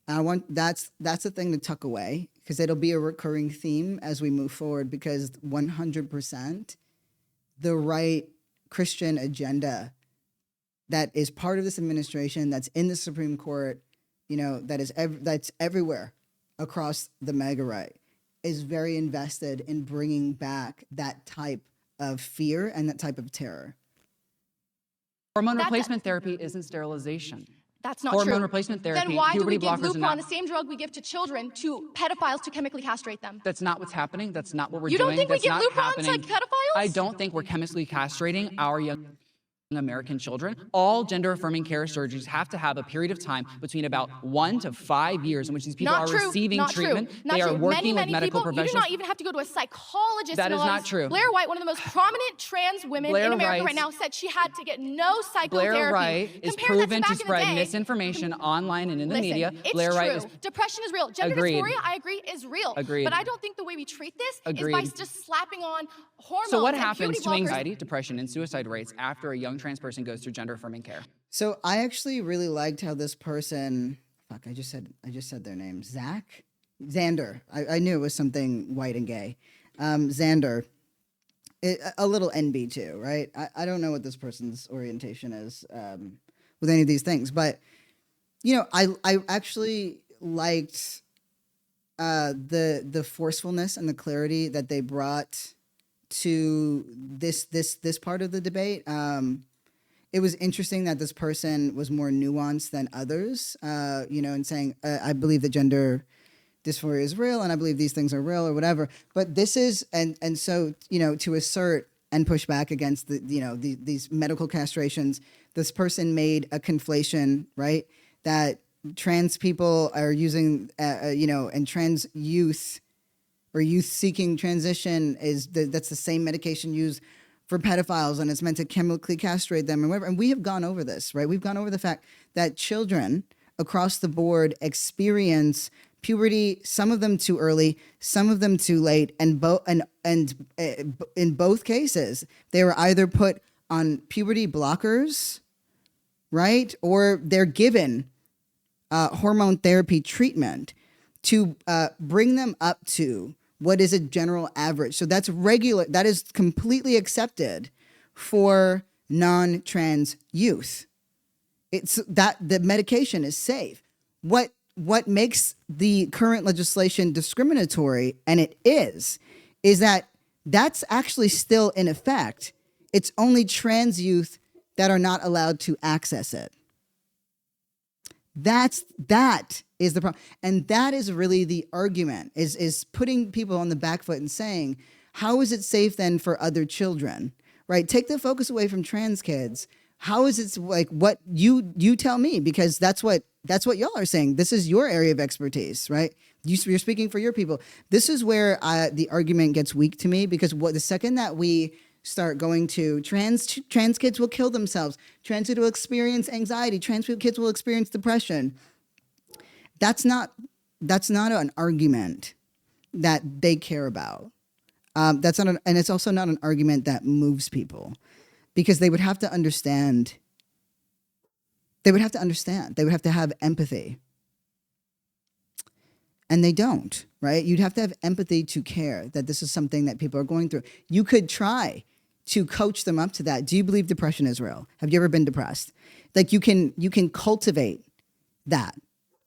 That's a thing to tuck away because it'll be a recurring theme as we move forward because 100% the right Christian agenda that is part of this administration, that's in the Supreme Court, that's everywhere across the mega right, is very invested in bringing back that type of fear and that type of terror. Hormone replacement therapy isn't sterilization. That's not true. Hormone replacement therapy, then why do we give blockers Lupron, the same drug we give to children, to pedophiles to chemically castrate them? That's not what's happening. That's not what we're doing. You don't think That's we give not Lupron happening. to like pedophiles? I don't think we're chemically castrating our young American children, all gender-affirming care surgeries have to have a period of time between about 1 to 5 years in which these people are receiving treatment. They are working with medical professionals. You do not even have to go to a psychologist. That is not true. Blair White, one of the most prominent trans women in America right now, said she had to get no psychotherapy. Blair White is proven to spread misinformation online and in the media. Blair White is depression is real. Gender dysphoria, I agree, is real. Agreed. But I don't think the way we treat this is by just slapping on hormones. So what happens to anxiety, depression, and suicide rates after a young trans person goes through gender-affirming care? So I actually really liked how this person, I just said their name, Xander. I knew it was something white and gay. Xander, a little NB too, right? I don't know what this person's orientation is with any of these things, but you know, I actually liked the forcefulness and the clarity that they brought to this part of the debate. It was interesting that this person was more nuanced than others, you know, in saying, I believe that gender dysphoria is real and I believe these things are real or whatever. But this is, and so, you know, to assert and push back against these medical castrations, this person made a conflation, right? That trans people are using, you know, and trans youth or youth seeking transition that's the same medication used for pedophiles, and it's meant to chemically castrate them and whatever. And we have gone over this, right? We've gone over the fact that children across the board experience puberty, some of them too early, some of them too late, and in both cases, they were either put on puberty blockers, right? Or they're given hormone therapy treatment to bring them up to what is a general average. So that's regular, that is completely accepted for non-trans youth. It's that the medication is safe. What makes the current legislation discriminatory, and it is that that's actually still in effect. It's only trans youth that are not allowed to access it. That is the problem. And that is really the argument, is putting people on the back foot and saying, how is it safe then for other children, right? Take the focus away from trans kids. How is it like what you tell me? Because that's what y'all are saying. This is your area of expertise, right? You're speaking for your people. This is where the argument gets weak to me, because the second that we start going to trans kids will kill themselves, trans kids will experience anxiety, trans kids will experience depression. That's not an argument that they care about. And it's also not an argument that moves people, because they would have to understand. They would have to have empathy. And they don't, right? You'd have to have empathy to care that this is something that people are going through. You could try to coach them up to that. Do you believe depression is real? Have you ever been depressed? Like you can cultivate that.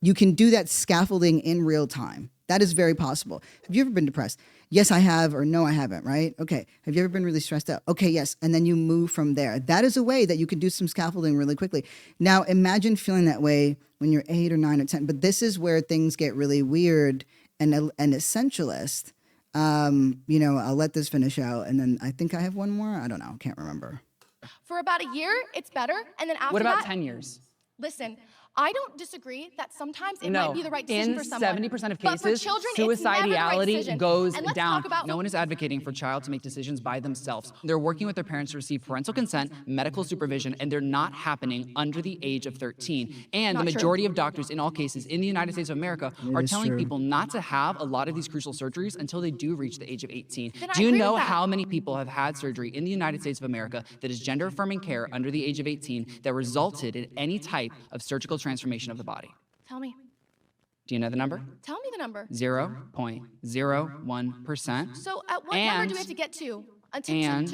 You can do that scaffolding in real time. That is very possible. Have you ever been depressed? Yes, I have, or no, I haven't, right? Okay. Have you ever been really stressed out? Okay, yes. And then you move from there. That is a way that you can do some scaffolding really quickly. Now, imagine feeling that way when you're 8 or 9 or 10. But this is where things get really weird and essentialist. You know, I'll let this finish out, and then I think I have one more. I don't know. Can't remember. For about a year, it's better. And then after that... What about 10 years? Listen, I don't disagree that sometimes it might be the right decision for someone. In 70% of cases, suicidality goes down. No one is advocating for child to make decisions by themselves. They're working with their parents to receive parental consent, medical supervision, and they're not happening under the age of 13. And the majority of doctors in all cases in the United States of America are telling people not to have a lot of these crucial surgeries until they do reach the age of 18. Do you know how many people have had surgery in the United States of America that is gender-affirming care under the age of 18 that resulted in any type of surgical transformation of the body? Tell me. Do you know the number? Tell me the number. 0.01%. So at what number do we have to get to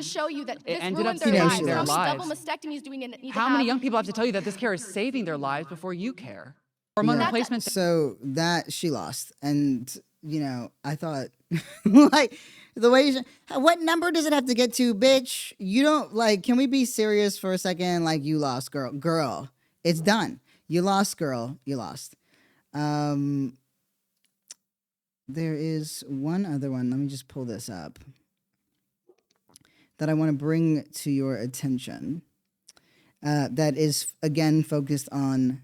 show you that this ruined up their lives? their How many lives. double mastectomies do we need to How many young people have to tell you that this care is saving their lives before you care? Hormone replacement. So that she lost. And, you know, I thought, like, the way what number does it have to get to, bitch? You don't, like, can we be serious for a second? Like, you lost, girl. Girl, it's done. You lost, girl. You lost. There is one other one. Let me just pull this up that I want to bring to your attention. that is again focused on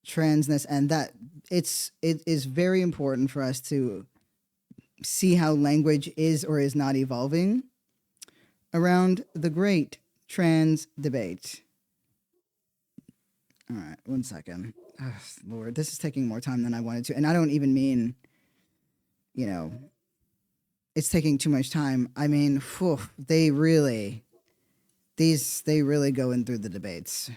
transness, and that it is very important for us to see how language is or is not evolving around the great trans debate. All right, 1 second. Oh, Lord, this is taking more time than I wanted to, and I don't even mean, it's taking too much time. I mean, they really go in through the debates.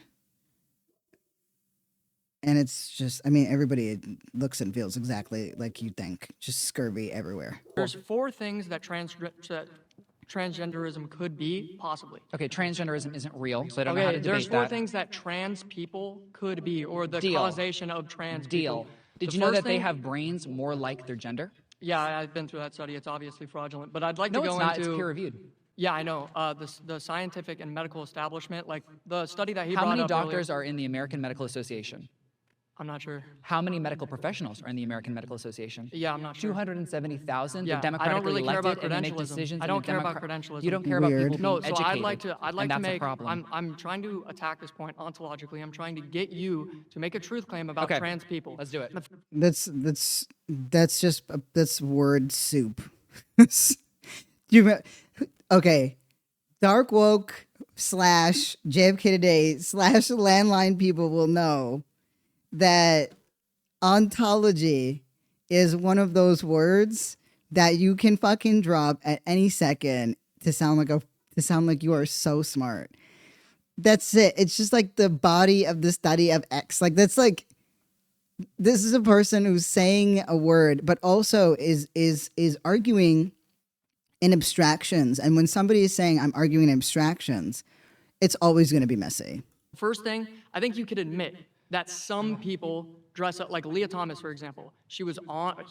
And it's just, everybody looks and feels exactly like you think. Just scurvy everywhere. There's 4 things that transgenderism could be, possibly. Okay, transgenderism isn't real, so I don't know how to debate that. There's 4 things that trans people could be, or the causation of trans people. Did you know that they have brains more like their gender? Yeah, I've been through that study. It's obviously fraudulent. But I'd like to go into... No, it's not. It's peer-reviewed. Yeah, I know. The scientific and medical establishment, like the study that he brought up How many doctors are in the American Medical Association? I'm not sure. How many medical professionals are in the American Medical Association? Yeah, I'm not sure. 270,000. Yeah, They're democratically I don't really care about elected and they make credentialism. decisions. I don't care about credentialism. You don't care about people being educated. So I'd like and to that's make. A problem. I'm trying to attack this point ontologically. I'm trying to get you to make a truth claim about trans people. Let's do it. That's word soup. Okay, dark woke / JFK Today / landline people will know that ontology is one of those words that you can fucking drop at any second to sound like you are so smart. That's it. It's just like the body of the study of X. Like that's like, this is a person who's saying a word, but also is arguing in abstractions. And when somebody is saying I'm arguing in abstractions, it's always going to be messy. First thing, I think you could admit that some people dress up, like Leah Thomas, for example. He was on the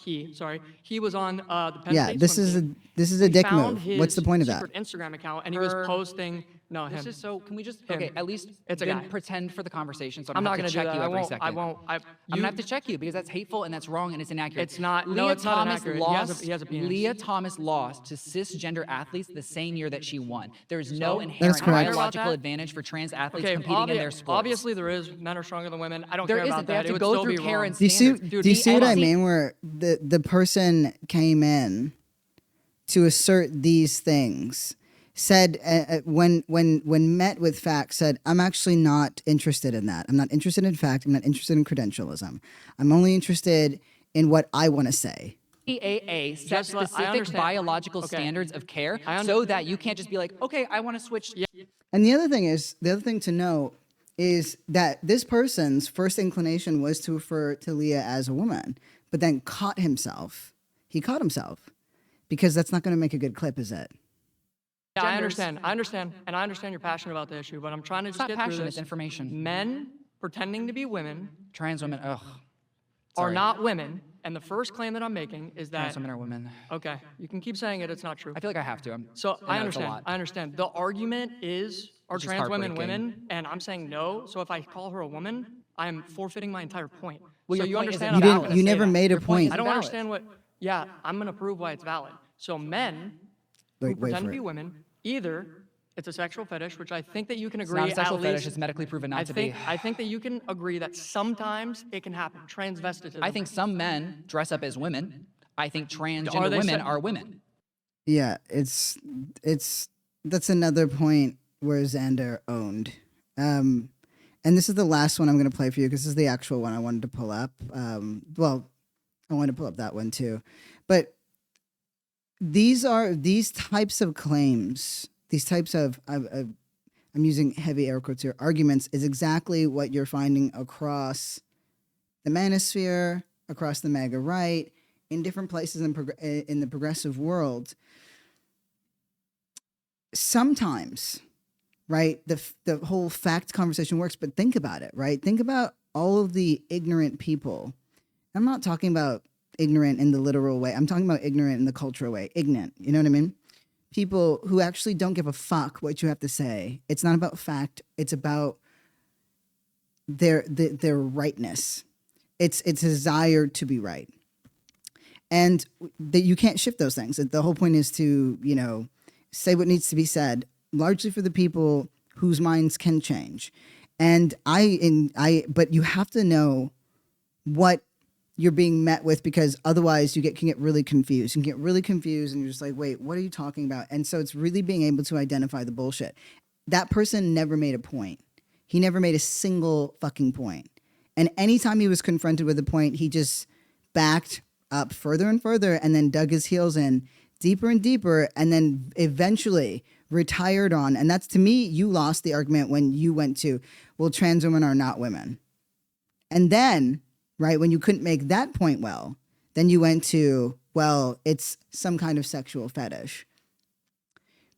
Penn State this swim is team. a dick move. What's the point of that? Instagram account, and he was posting. No, him. So can we just at least it's a guy. Pretend for the conversation? So I'm not going to check you every second. I'm gonna have to check you because that's hateful and that's wrong and it's inaccurate. It's not. Leah it's not Thomas inaccurate. Lost, he has a penis. Leah Thomas lost to cisgender athletes the same year that she won. There's no inherent biological advantage for trans athletes competing in their sports. Obviously, there is. Men are stronger than women. I don't care about They that. have to go through care and Do standards. you see what I mean? Where the person came in to assert these things, said when met with facts, said, I'm actually not interested in that. I'm not interested in fact. I'm not interested in credentialism. I'm only interested in what I want to say. EAA sets specific biological standards of care so that you can't just be like, okay, I want to switch. And the other thing to know is that this person's first inclination was to refer to Leah as a woman, but then caught himself. He caught himself because that's not going to make a good clip, is it? Yeah, I understand, and I understand you're passionate about the issue, but I'm trying to just get through this. It's information. Men pretending to be women, trans women, are not women, and the first claim that I'm making is that trans women are women. Okay, you can keep saying it. It's not true. I feel like I have to. I understand. The argument is, are trans women, and I'm saying no. So if I call her a woman, I'm forfeiting my entire point. Well, so you understand? You never made a point. I don't understand what. Yeah, I'm gonna prove why it's valid. So men who pretend to be women, either it's a sexual fetish, which I think that you can agree. It's not a sexual fetish. It's medically proven not to be. I think that you can agree that sometimes it can happen. Transvestitism. I think some men dress up as women. I think transgender women are women. Yeah, that's another point where Xander owned. And this is the last one I'm going to play for you because this is the actual one I wanted to pull up. I wanted to pull up that one too. But these types of claims, these types of I'm using heavy air quotes here, arguments, is exactly what you're finding across the manosphere, across the MAGA right, in different places in the progressive world. Sometimes, right, the whole fact conversation works, but think about it, right? Think about all of the ignorant people. I'm not talking about ignorant in the literal way. I'm talking about ignorant in the cultural way. Ignorant, you know what I mean? People who actually don't give a fuck what you have to say. It's not about fact. It's about their rightness. It's a desire to be right. And that you can't shift those things. The whole point is to, say what needs to be said, largely for the people whose minds can change. And but you have to know what you're being met with, because otherwise can get really confused. You can get really confused and you're just like, wait, what are you talking about? And so it's really being able to identify the bullshit. That person never made a point. He never made a single fucking point. And anytime he was confronted with a point, he just backed up further and further and then dug his heels in deeper and deeper and then eventually retired on. And that's, to me, you lost the argument when you went to, well, trans women are not women. And then, right, when you couldn't make that point well, then you went to, well, it's some kind of sexual fetish.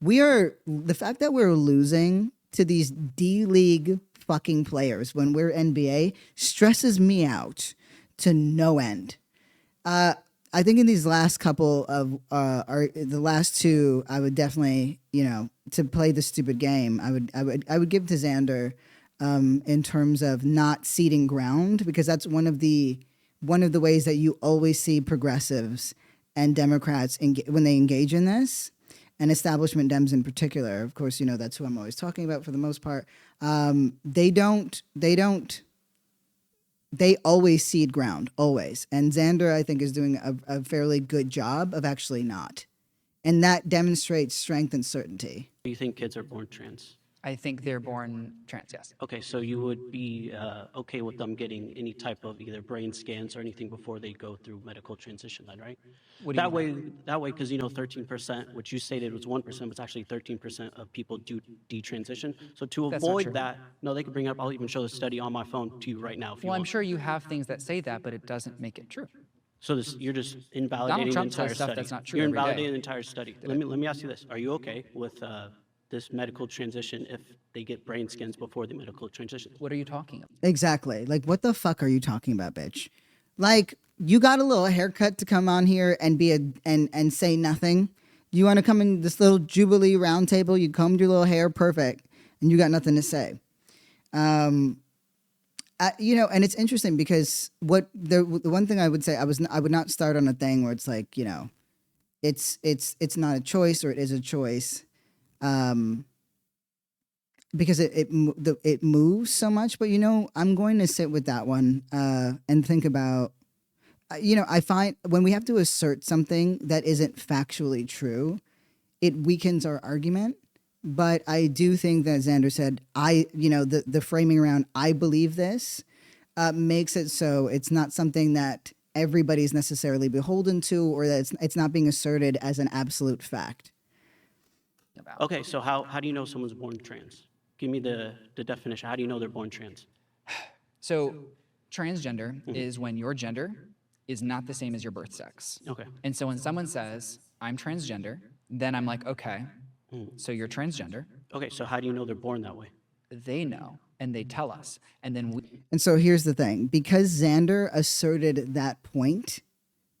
The fact that we're losing to these D-League fucking players when we're NBA stresses me out to no end. I think in these last couple of, the last two, I would definitely, to play the stupid game, I would give to Xander in terms of not ceding ground, because that's one of the ways that you always see progressives and Democrats when they engage in this, and establishment Dems in particular. Of course, that's who I'm always talking about for the most part. They always cede ground, always. And Xander, I think, is doing a fairly good job of actually not. And that demonstrates strength and certainty. Do you think kids are born trans? I think they're born trans, yes. Okay, so you would be okay with them getting any type of either brain scans or anything before they go through medical transition then, right? That way, because 13%, which you stated was 1%, but it's actually 13% of people do detransition. So to avoid that, no, they can bring up, I'll even show the study on my phone to you right now if you want. I'm sure you have things that say that, but it doesn't make it true. So you're just invalidating the entire study. That's not true. You're invalidating the entire study. Let me ask you this. Are you okay with this medical transition if they get brain scans before the medical transition? What are you talking about? Exactly. Like, what the fuck are you talking about, bitch? Like, you got a little haircut to come on here and and say nothing. You want to come in this little Jubilee round table, you combed your little hair, perfect, and you got nothing to say. And it's interesting because the one thing I would say, I would not start on a thing where it's like, it's not a choice or it is a choice. Because it moves so much, but I'm going to sit with that one and think about, I find when we have to assert something that isn't factually true, it weakens our argument. But I do think that Xander said, the framing around, I believe this, makes it so it's not something that everybody's necessarily beholden to, or that it's not being asserted as an absolute fact. Okay, so how do you know someone's born trans? Give me the definition. How do you know they're born trans? So transgender is when your gender is not the same as your birth sex. Okay. And so when someone says, I'm transgender, then I'm like, okay, so you're transgender. Okay, so how do you know they're born that way? They know, and they tell us. And then And so here's the thing. Because Xander asserted that point,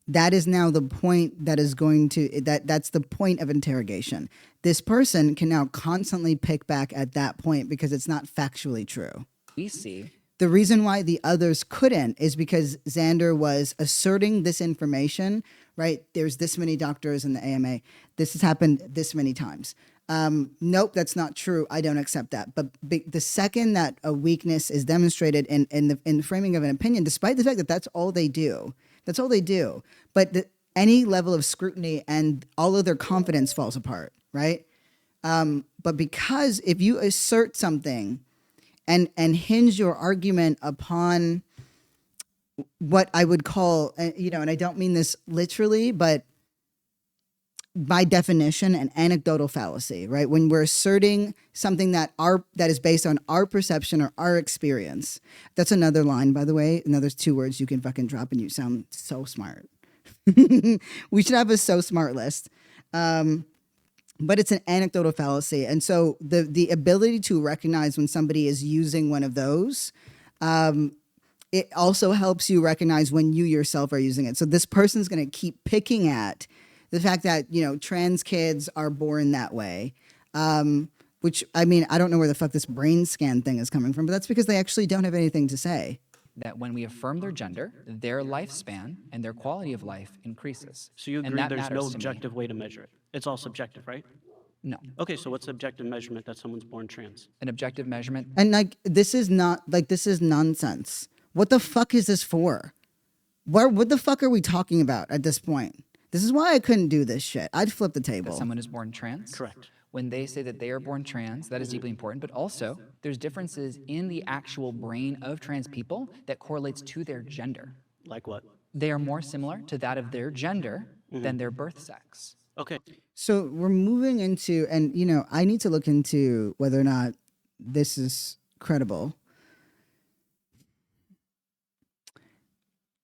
that is now the point that is going to, that's the point of interrogation. This person can now constantly pick back at that point because it's not factually true. We see. The reason why the others couldn't is because Xander was asserting this information, right? There's this many doctors in the AMA. This has happened this many times. Nope, that's not true. I don't accept that. But the second that a weakness is demonstrated in the framing of an opinion, despite the fact that that's all they do, But any level of scrutiny and all of their confidence falls apart, right? But because if you assert something and hinge your argument upon what I would call, and I don't mean this literally, but by definition, an anecdotal fallacy, right? When we're asserting something that is based on our perception or our experience. That's another line, by the way. And there's 2 words you can fucking drop and you sound so smart. We should have a so smart list. But it's an anecdotal fallacy. And so the ability to recognize when somebody is using one of those, it also helps you recognize when you yourself are using it. So this person's going to keep picking at the fact that, trans kids are born that way, which, I mean, I don't know where the fuck this brain scan thing is coming from, but that's because they actually don't have anything to say. That when we affirm their gender, their lifespan and their quality of life increases. So you agree there's no objective way to measure it? It's all subjective, right? No. Okay, so what's the objective measurement that someone's born trans? An objective measurement. And like, this is nonsense. What the fuck is this for? What the fuck are we talking about at this point? This is why I couldn't do this shit. I'd flip the table. That someone is born trans? Correct. When they say that they are born trans, that is deeply important, but also there's differences in the actual brain of trans people that correlates to their gender. Like what? They are more similar to that of their gender than their birth sex. Okay. So we're moving into, and you know, I need to look into whether or not this is credible.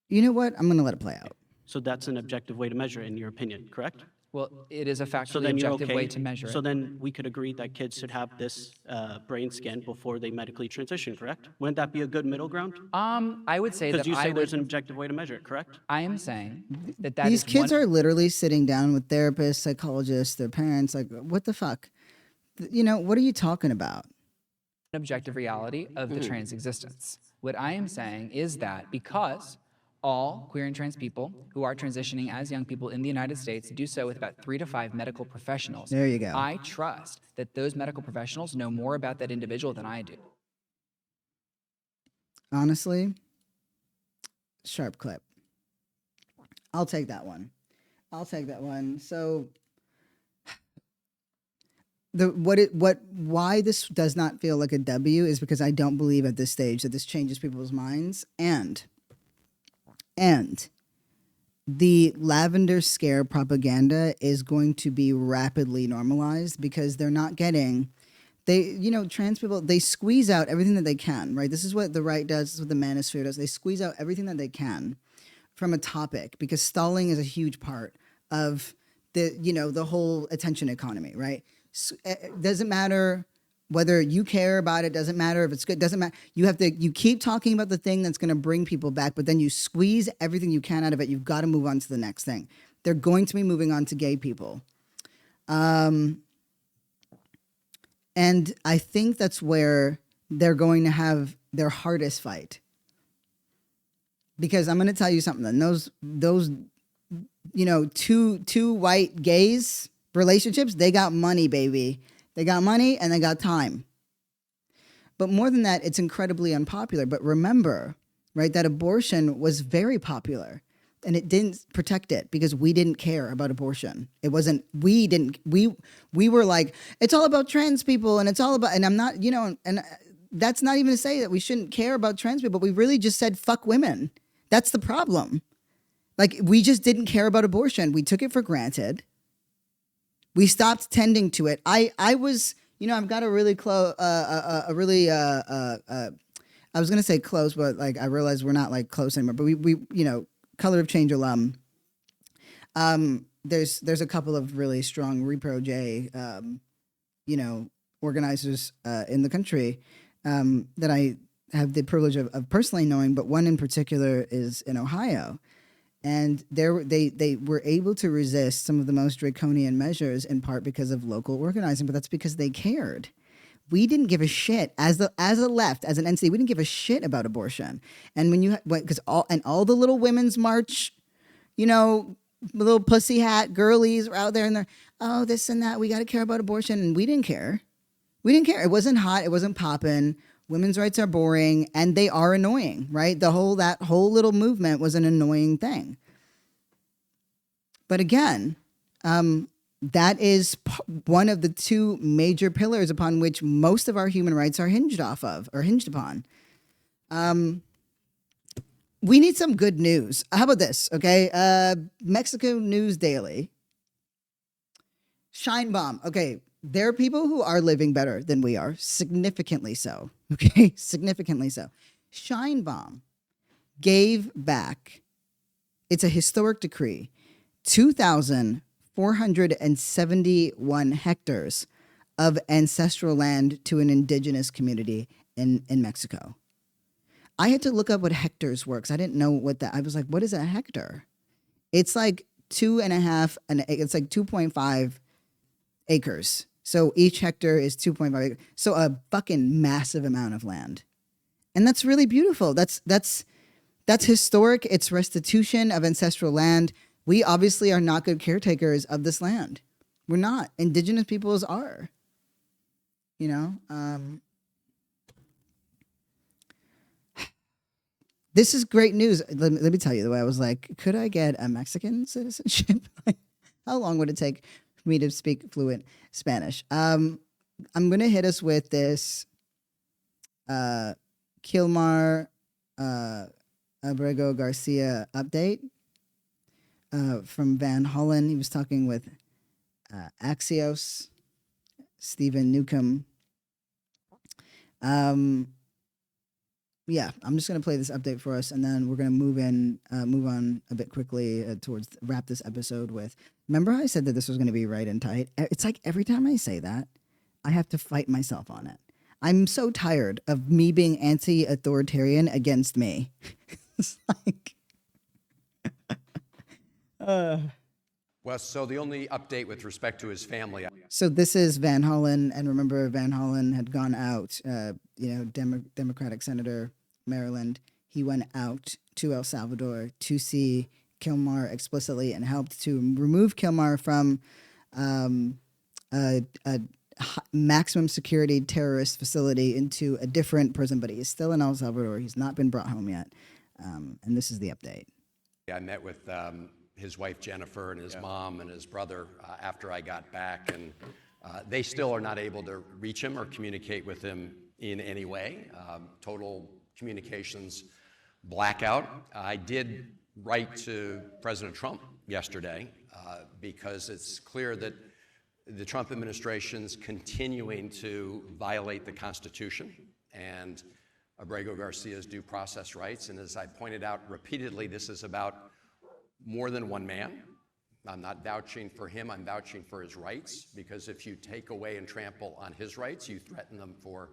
You know what? I'm going to let it play out. So that's an objective way to measure it, in your opinion, correct? Well, it is a So factually then you're objective okay. way to measure So it. then we could agree that kids should have this brain scan before they medically transition, correct? Wouldn't that be a good middle ground? I would say Because that you say I there's would, an objective way to measure it, correct? I am saying that These kids are literally sitting down with therapists, psychologists, their parents, like, what the fuck? You know, what are you talking about? an objective reality of the trans existence. What I am saying is that because all queer and trans people who are transitioning as young people in the United States do so with about 3 to 5 medical professionals. There you go. I trust that those medical professionals know more about that individual than I do. Honestly, sharp clip. I'll take that one. I'll take that one. So why this does not feel like a W is because I don't believe at this stage that this changes people's minds, and the lavender scare propaganda is going to be rapidly normalized because they're not getting, trans people, they squeeze out everything that they can, right? This is what the right does, this is what the manosphere does. They squeeze out everything that they can from a topic because stalling is a huge part of the whole attention economy, right? It doesn't matter whether you care about it, doesn't matter if it's good, doesn't matter. You keep talking about the thing that's going to bring people back, but then you squeeze everything you can out of it. You've got to move on to the next thing. They're going to be moving on to gay people. And I think that's where they're going to have their hardest fight. Because I'm going to tell you something, those two white gays relationships, they got money, baby. They got money and they got time. But more than that, it's incredibly unpopular. But remember, right, that abortion was very popular and it didn't protect it because we didn't care about abortion. It wasn't, we were like, it's all about trans people and it's all about, and I'm not, and that's not even to say that we shouldn't care about trans people. We really just said, fuck women. That's the problem. Like, we just didn't care about abortion. We took it for granted. We stopped tending to it. I was, I've got a really close, I was going to say close, but like, I realized we're not like close anymore, but we Color of Change alum. There's a couple of really strong Repro J, organizers in the country that I have the privilege of personally knowing, but one in particular is in Ohio. And they were able to resist some of the most draconian measures in part because of local organizing, but that's because they cared. We didn't give a shit as a left, as an NC. We didn't give a shit about abortion. And because all the little women's march, little pussy hat girlies were out there and they're, oh, this and that. We got to care about abortion, and we didn't care. We didn't care. It wasn't hot. It wasn't popping. Women's rights are boring and they are annoying, right? That whole little movement was an annoying thing. But again, that is one of the two major pillars upon which most of our human rights are hinged upon. We need some good news. How about this? Okay. Mexico News Daily. Shine bomb. Okay. There are people who are living better than we are, significantly so. Okay, significantly so. Shine Bomb gave back, it's a historic decree, 2,471 hectares of ancestral land to an indigenous community in Mexico. I had to look up what hectares were because I didn't know what that, I was like, what is a hectare? It's like 2.5, and it's like 2.5 acres. So each hectare is 2.5 acres. So a fucking massive amount of land. And that's really beautiful. That's historic. It's restitution of ancestral land. We obviously are not good caretakers of this land. We're not. Indigenous peoples are. You know? This is great news. Let me tell you the way I was like, could I get a Mexican citizenship? How long would it take for me to speak fluent Spanish? I'm going to hit us with this Kilmar Abrego Garcia update from Van Hollen. He was talking with Axios, Stephen Newcomb. Yeah, I'm just going to play this update for us, and then we're going to move on a bit quickly towards wrap this episode with. Remember how I said that this was going to be right and tight? It's like every time I say that, I have to fight myself on it. I'm so tired of me being anti-authoritarian against me. It's like, Well, so the only update with respect to his family. So this is Van Hollen, and remember Van Hollen had gone out, Democratic Senator, Maryland. He went out to El Salvador to see Kilmar explicitly and helped to remove Kilmar from a maximum security terrorist facility into a different prison, but he is still in El Salvador. He's not been brought home yet. And this is the update. I met with his wife Jennifer and his mom and his brother after I got back, and they still are not able to reach him or communicate with him in any way. Total communications blackout. I did write to President Trump yesterday because it's clear that the Trump administration's continuing to violate the Constitution and Abrego Garcia's due process rights. And as I pointed out repeatedly, this is about more than one man. I'm not vouching for him, I'm vouching for his rights, because if you take away and trample on his rights, you threaten them for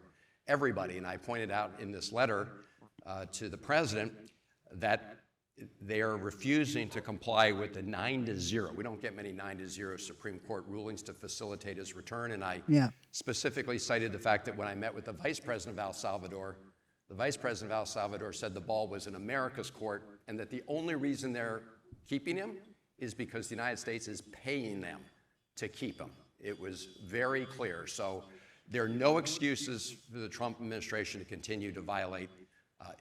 everybody. And I pointed out in this letter to the president that they are refusing to comply with the 9-0. We don't get many 9-0 Supreme Court rulings to facilitate his return. And I specifically cited the fact that when I met with the Vice President of El Salvador, the Vice President of El Salvador said the ball was in America's court and that the only reason they're keeping him is because the United States is paying them to keep him. It was very clear. So there are no excuses for the Trump administration to continue to violate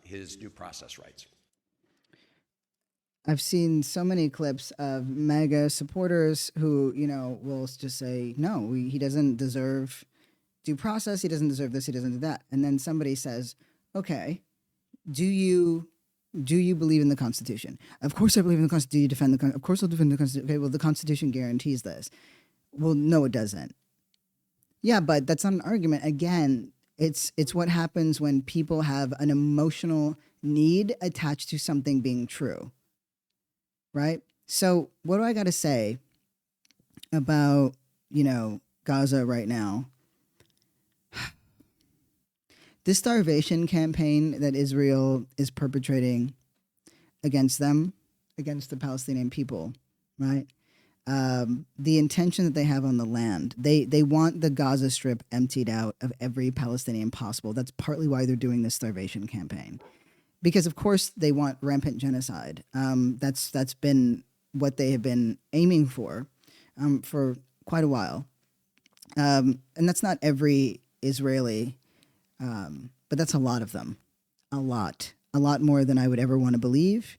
his due process rights. I've seen so many clips of MAGA supporters who, will just say, no, he doesn't deserve due process. He doesn't deserve this. He doesn't do that. And then somebody says, okay, do you believe in the Constitution? Of course I believe in the Constitution. Do you defend the Constitution? Of course I'll defend the Constitution. Okay, well, the Constitution guarantees this. Well, no, it doesn't. Yeah, but that's not an argument. Again, it's what happens when people have an emotional need attached to something being true, right? So what do I got to say about, Gaza right now? This starvation campaign that Israel is perpetrating against them, against the Palestinian people, right? The intention that they have on the land, they want the Gaza Strip emptied out of every Palestinian possible. That's partly why they're doing this starvation campaign. Because, of course, they want rampant genocide. That's been what they have been aiming for quite a while. And that's not every Israeli, but that's a lot of them. A lot more than I would ever want to believe.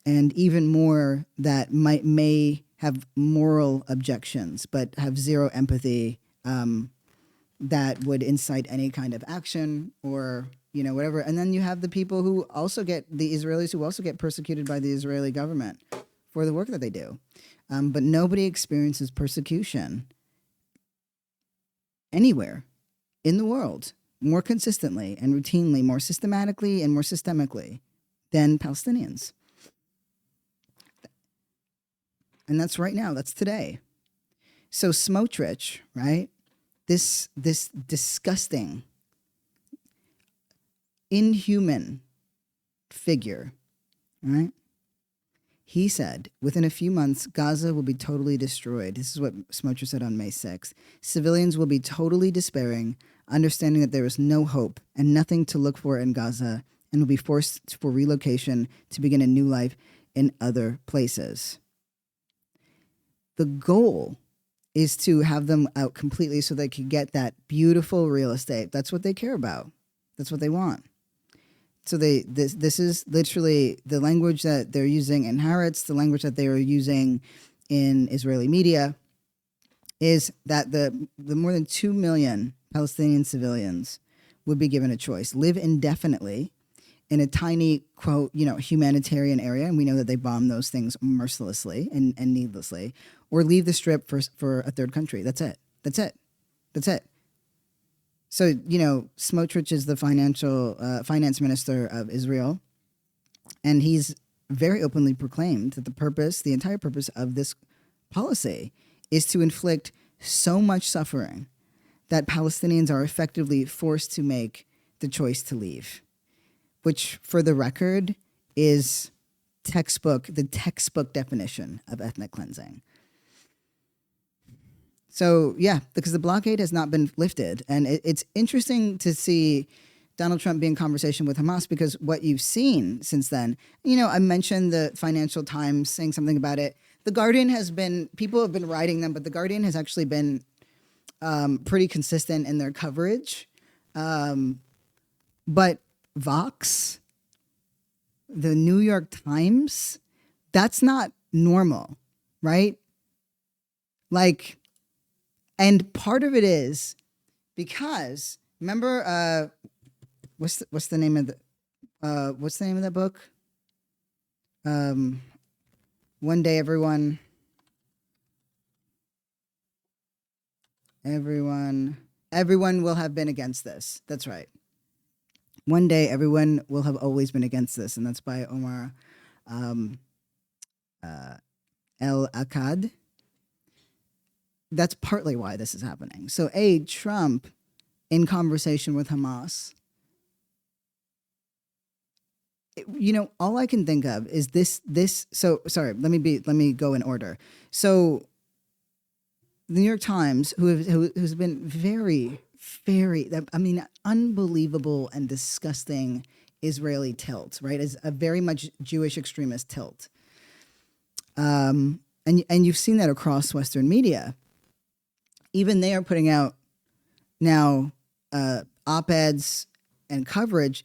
And even more that may have moral objections, but have zero empathy that would incite any kind of action or, whatever. And then you have the people who also the Israelis who also get persecuted by the Israeli government for the work that they do. But nobody experiences persecution anywhere in the world more consistently and routinely, more systematically and more systemically than Palestinians. And that's right now. That's today. So Smotrich, right? This disgusting, inhuman figure, right? He said, within a few months, Gaza will be totally destroyed. This is what Smotrich said on May 6th. Civilians will be totally despairing, understanding that there is no hope and nothing to look for in Gaza, and will be forced for relocation to begin a new life in other places. The goal is to have them out completely so they can get that beautiful real estate. That's what they care about. That's what they want. So this is literally the language that they're using in Haaretz, the language that they are using in Israeli media, is that the more than 2 million Palestinian civilians would be given a choice: live indefinitely in a tiny, quote, humanitarian area, and we know that they bomb those things mercilessly and needlessly, or leave the strip for a third country. That's it. So, Smotrich is the finance minister of Israel, and he's very openly proclaimed that the entire purpose of this policy is to inflict so much suffering that Palestinians are effectively forced to make the choice to leave, which, for the record, is the textbook definition of ethnic cleansing. So, yeah, because the blockade has not been lifted. And it's interesting to see Donald Trump be in conversation with Hamas, because what you've seen since then, I mentioned the Financial Times saying something about it. The Guardian people have been writing them, but the Guardian has actually been pretty consistent in their coverage. But Vox, the New York Times, that's not normal, right? And part of it is because, remember, what's the name of that book? One day everyone will have been against this. That's right. One day everyone will have always been against this, and that's by Omar El-Akkad. That's partly why this is happening. So, Trump, in conversation with Hamas, all I can think of is this. So, sorry, let me go in order. So, the New York Times, who's been very, very, unbelievable and disgusting Israeli tilt, right? Is a very much Jewish extremist tilt. And you've seen that across Western media. Even they are putting out now op-eds and coverage,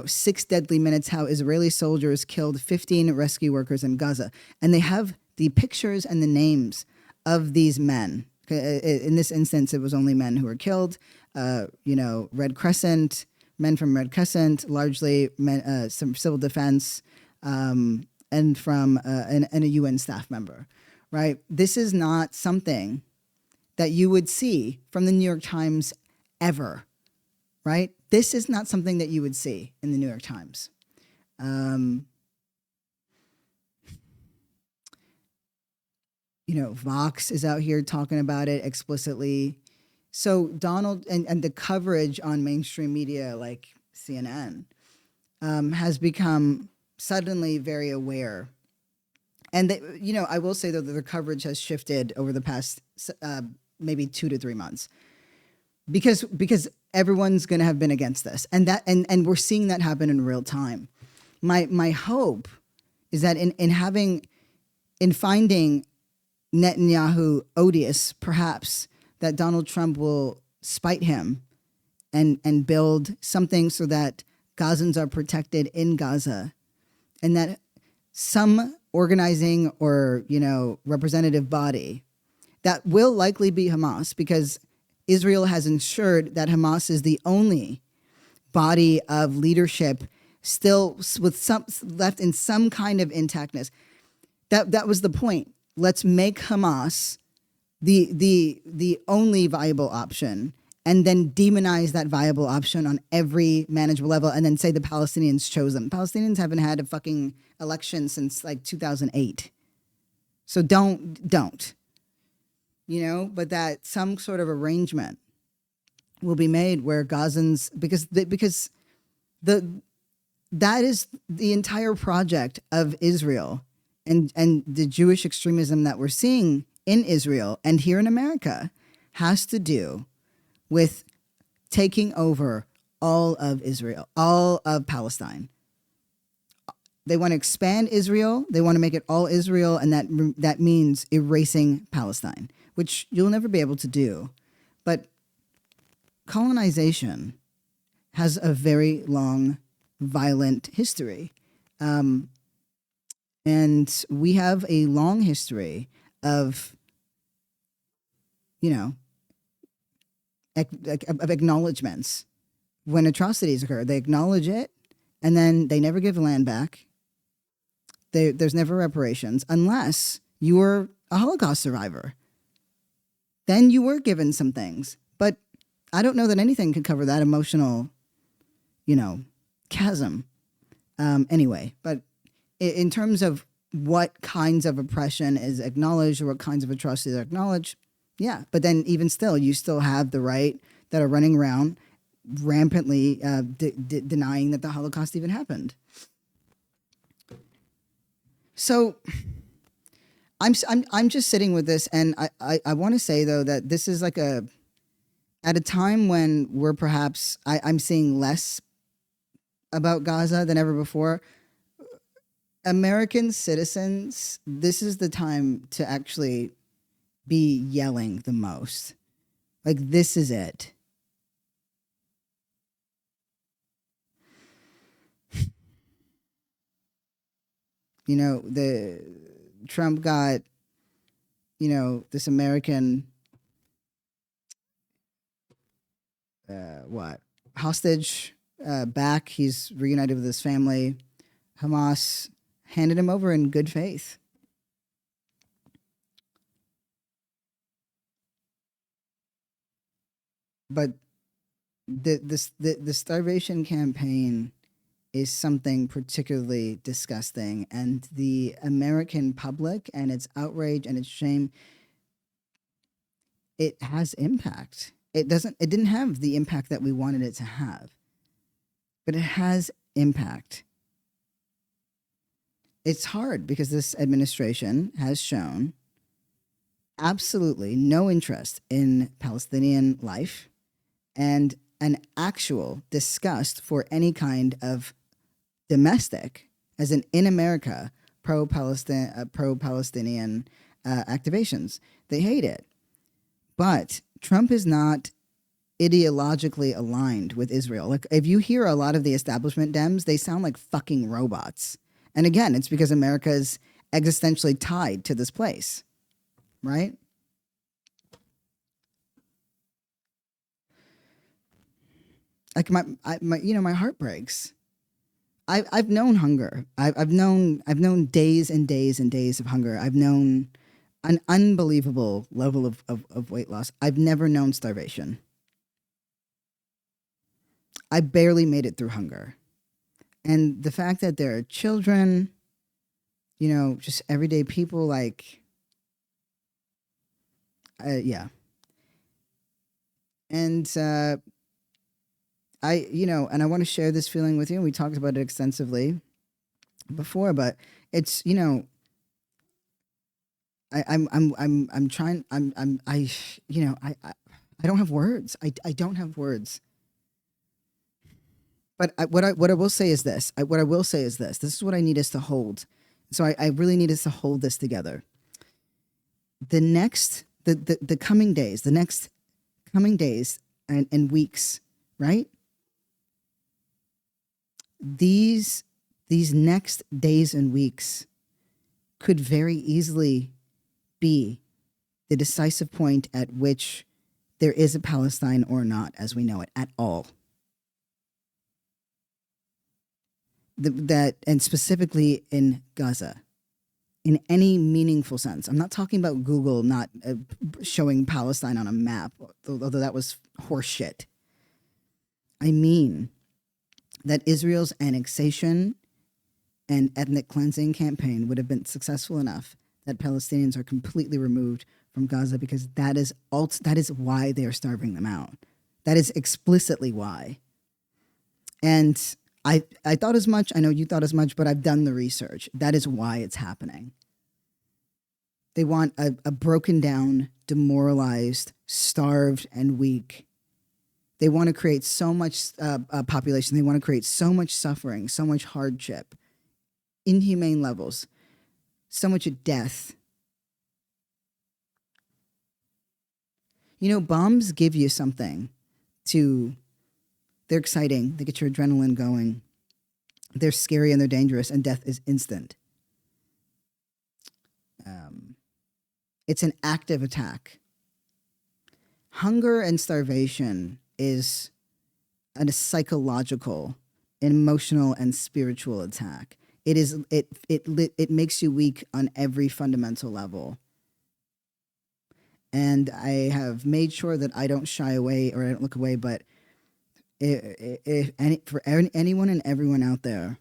6 deadly minutes how Israeli soldiers killed 15 rescue workers in Gaza. And they have the pictures and the names of these men. In this instance, it was only men who were killed. Red Crescent, men from Red Crescent, largely men, some civil defense, and from and a UN staff member, right? This is not something that you would see from the New York Times ever, right? This is not something that you would see in the New York Times. Vox is out here talking about it explicitly. So Donald and the coverage on mainstream media like CNN has become suddenly very aware. And, I will say, though, that the coverage has shifted over the past maybe 2 to 3 months because everyone's going to have been against this. And we're seeing that happen in real time. My hope is that in finding Netanyahu odious, perhaps, that Donald Trump will spite him and build something so that Gazans are protected in Gaza, and that some organizing or, representative body that will likely be Hamas, because Israel has ensured that Hamas is the only body of leadership still with some left in some kind of intactness. That was the point. Let's make Hamas the only viable option, and then demonize that viable option on every manageable level, and then say the Palestinians chose them. Palestinians haven't had a fucking election since 2008. So don't. But that some sort of arrangement will be made where Gazans, because that is the entire project of Israel and the Jewish extremism that we're seeing in Israel and here in America has to do with taking over all of Israel, all of Palestine. They want to expand Israel. They want to make it all Israel, and that means erasing Palestine, which you'll never be able to do. But colonization has a very long, violent history. And we have a long history of, of acknowledgements. When atrocities occur, they acknowledge it, and then they never give the land back. There's never reparations unless you were a Holocaust survivor. Then you were given some things. But I don't know that anything could cover that emotional, chasm. Anyway, but in terms of what kinds of oppression is acknowledged or what kinds of atrocities are acknowledged, yeah. But then even still, you still have the right that are running around rampantly denying that the Holocaust even happened. So I'm just sitting with this, and I want to say though that this is like at a time when we're perhaps I'm seeing less about Gaza than ever before. American citizens, this is the time to actually be yelling the most. Like, this is it. The Trump got, this American, hostage back. He's reunited with his family. Hamas handed him over in good faith. But the starvation campaign is something particularly disgusting, and the American public and its outrage and its shame, it has impact. It didn't have the impact that we wanted it to have, but it has impact. It's hard because this administration has shown absolutely no interest in Palestinian life and an actual disgust for any kind of domestic, as in America, pro-Palestinian activations. They hate it. But Trump is not ideologically aligned with Israel. Like, if you hear a lot of the establishment Dems, they sound like fucking robots. And again, it's because America is existentially tied to this place, right? Like my heart breaks. I've known hunger. I've known days and days and days of hunger. I've known an unbelievable level of weight loss. I've never known starvation. I barely made it through hunger. And the fact that there are children, just everyday people, yeah. And and I want to share this feeling with you. We talked about it extensively before, but it's, I don't have words. I don't have words. But what I will say is this. This is what I need us to hold. So I really need us to hold this together. The coming days, the next coming days and weeks, right? These next days and weeks could very easily be the decisive point at which there is a Palestine or not, as we know it, at all. And specifically in Gaza, in any meaningful sense. I'm not talking about Google not showing Palestine on a map, although that was horseshit. I mean that Israel's annexation and ethnic cleansing campaign would have been successful enough that Palestinians are completely removed from Gaza, because that is why they are starving them out. That is explicitly why. And I thought as much. I know you thought as much, but I've done the research. That is why it's happening. They want a broken down, demoralized, starved, and weak. They want to create so much population. They want to create so much suffering, so much hardship, inhumane levels, so much death. You know, bombs give you something they're exciting. They get your adrenaline going. They're scary and they're dangerous, and death is instant. It's an active attack. Hunger and starvation is a psychological, emotional, and spiritual attack. It makes you weak on every fundamental level. And I have made sure that I don't shy away or I don't look away, but for anyone and everyone out there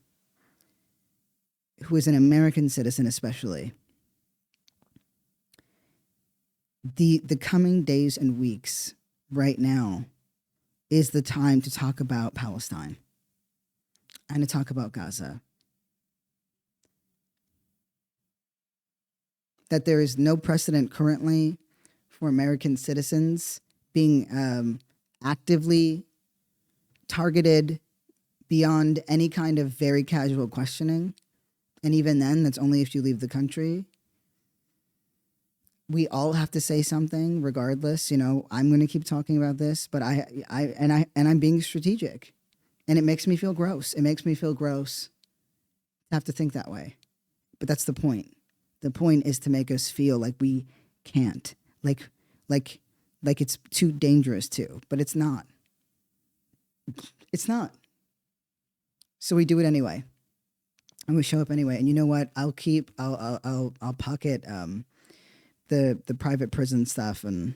who is an American citizen especially, the coming days and weeks right now is the time to talk about Palestine and to talk about Gaza. That there is no precedent currently for American citizens being actively targeted beyond any kind of very casual questioning. And even then, that's only if you leave the country. We all have to say something regardless. You know, I'm going to keep talking about this, but I'm being strategic, and it makes me feel gross. It makes me feel gross to have to think that way. But that's the point. The point is to make us feel like we can't, like it's too dangerous to, but it's not. It's not. So we do it anyway, and we show up anyway. And you know what? I'll pocket the private prison stuff and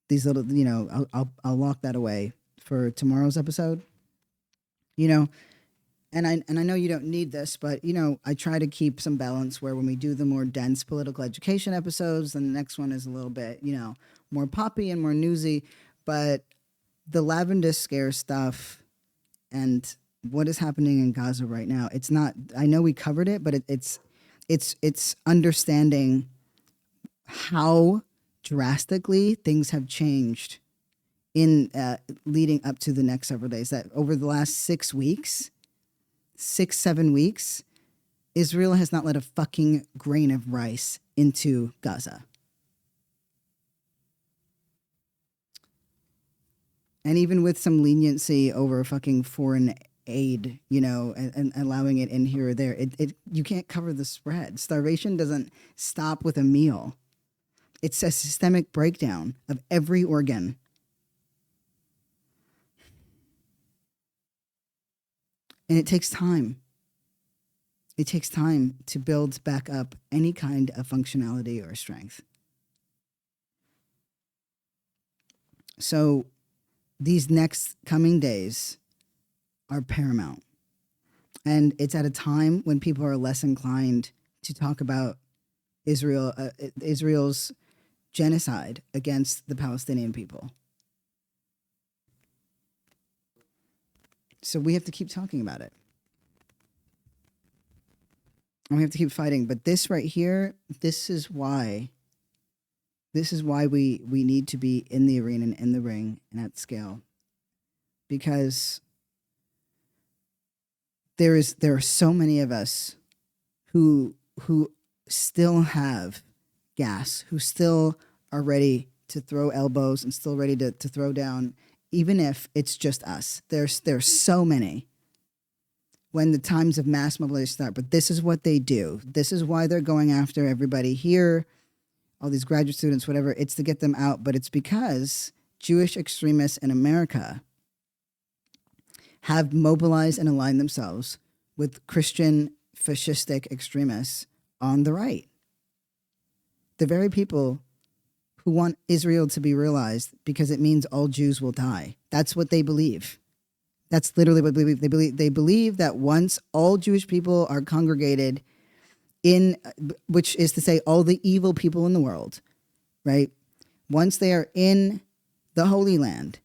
these little, you know, I'll lock that away for tomorrow's episode. You know, and I know you don't need this, but you know, I try to keep some balance where when we do the more dense political education episodes, then the next one is a little bit, you know, more poppy and more newsy. But the Lavender Scare stuff and what is happening in Gaza right now, it's not, I know we covered it, but it's understanding how drastically things have changed in leading up to the next several days. That over the last 7 weeks, Israel has not let a fucking grain of rice into Gaza. And even with some leniency over fucking foreign aid, you know, and allowing it in here or there, you can't cover the spread. Starvation doesn't stop with a meal. It's a systemic breakdown of every organ. And it takes time. It takes time to build back up any kind of functionality or strength. So these next coming days are paramount. And it's at a time when people are less inclined to talk about Israel's genocide against the Palestinian people. So we have to keep talking about it. And we have to keep fighting. But this right here, this is why we need to be in the arena and in the ring and at scale. Because there are so many of us who still have gas, who still are ready to throw elbows and still ready to throw down, even if it's just us. There's so many when the times of mass mobilization start. But this is what they do. This is why they're going after everybody here, all these graduate students, whatever. It's to get them out. But it's because Jewish extremists in America have mobilized and aligned themselves with Christian fascistic extremists on the right. The very people who want Israel to be realized because it means all Jews will die. That's what they believe. That's literally what they believe. They believe that once all Jewish people are congregated in, which is to say all the evil people in the world, right? Once they are in the Holy Land,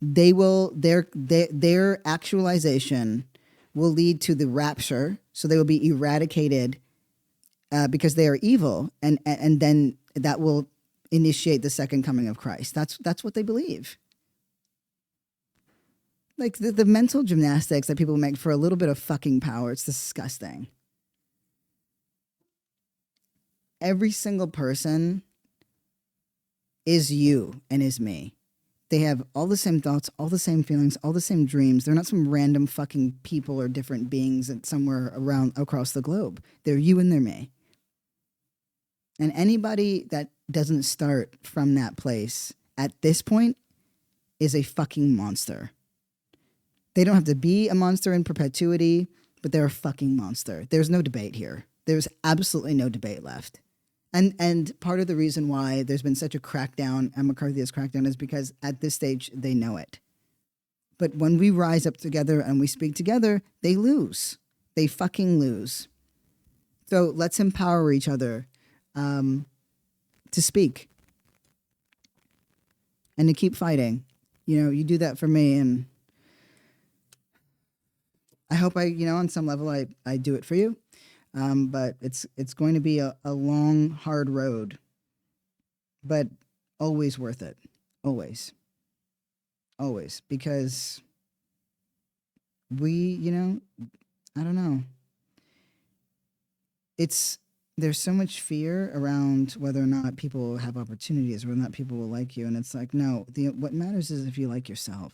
they will their actualization will lead to the rapture. So they will be eradicated because they are evil, and then that will initiate the second coming of Christ. That's what they believe. Like the mental gymnastics that people make for a little bit of fucking power, it's disgusting. Every single person is you and is me. They have all the same thoughts, all the same feelings, all the same dreams. They're not some random fucking people or different beings somewhere around across the globe. They're you and they're me. And anybody that doesn't start from that place at this point is a fucking monster. They don't have to be a monster in perpetuity, but they're a fucking monster. There's no debate here. There's absolutely no debate left. And part of the reason why there's been such a crackdown, a McCarthyist crackdown, is because at this stage, they know it. But when we rise up together and we speak together, they lose. They fucking lose. So let's empower each other to speak and to keep fighting. You know, you do that for me, and I hope on some level I do it for you. But it's going to be a long, hard road, but always worth it. Always. Always. Because we, I don't know. There's so much fear around whether or not people have opportunities, whether or not people will like you. And it's like, no, what matters is if you like yourself.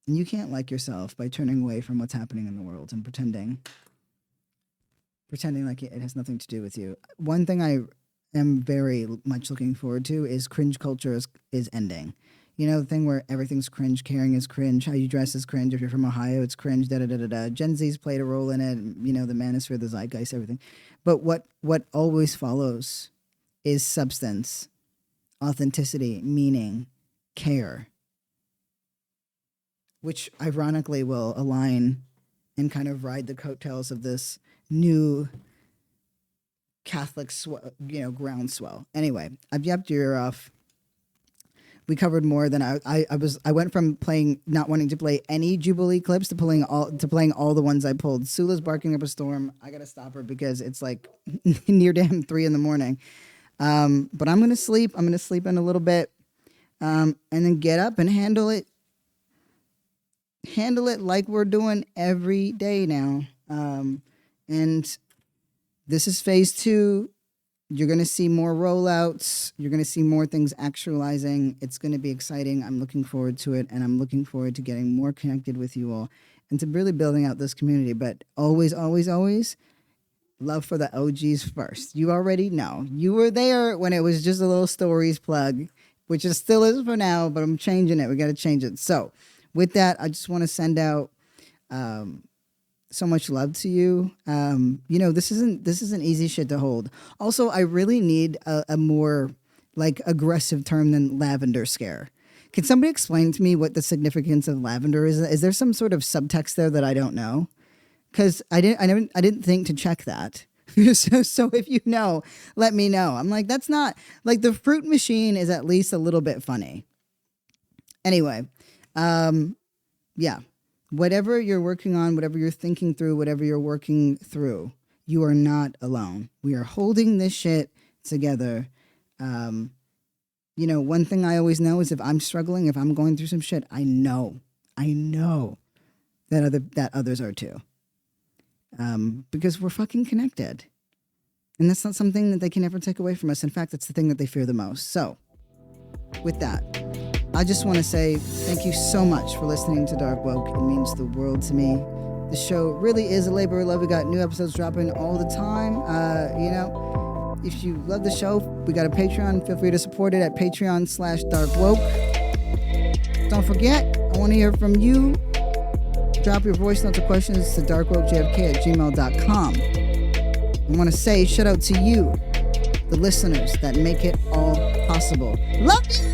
And you can't like yourself by turning away from what's happening in the world and pretending like it has nothing to do with you. One thing I am very much looking forward to is cringe culture is ending. You know, the thing where everything's cringe, caring is cringe, how you dress is cringe, if you're from Ohio, it's cringe, da-da-da-da-da. Gen Z's played a role in it, the manosphere, the zeitgeist, everything. But what always follows is substance, authenticity, meaning, care, which ironically will align and kind of ride the coattails of this new Catholic groundswell. Anyway, I've yapped your ear off. We covered more than I went from not wanting to play any Jubilee clips to playing all the ones I pulled. Sula's barking up a storm. I gotta stop her because it's like near damn 3 a.m. But I'm gonna sleep. I'm gonna sleep in a little bit, and then get up and handle it. Handle it like we're doing every day now. And this is phase 2. You're going to see more rollouts. You're going to see more things actualizing. It's going to be exciting. I'm looking forward to it. And I'm looking forward to getting more connected with you all and to really building out this community. But always, always, always love for the OGs first. You already know. You were there when it was just a little stories plug, which it still is for now, but I'm changing it. We got to change it. So with that, I just want to send out so much love to you. This isn't easy shit to hold. Also, I really need a more aggressive term than lavender scare. Can somebody explain to me what the significance of lavender is? Is there some sort of subtext there that I don't know? Because I didn't think to check that. So if you know, let me know. I'm like, that's not the fruit machine is at least a little bit funny. Anyway, yeah. Whatever you're working on, whatever you're thinking through, whatever you're working through, you are not alone. We are holding this shit together. One thing I always know is if I'm struggling, if I'm going through some shit, I know that others are too. Because we're fucking connected. And that's not something that they can ever take away from us. In fact, it's the thing that they fear the most. So, with that, I just want to say thank you so much for listening to Dark Woke. It means the world to me. The show really is a labor of love. We got new episodes dropping all the time. If you love the show, we got a Patreon. Feel free to support it at patreon.com/darkwoke. Don't forget, I want to hear from you. Drop your voice notes or questions to darkwokejfk@gmail.com. I want to say shout out to you, the listeners that make it all possible. Love you!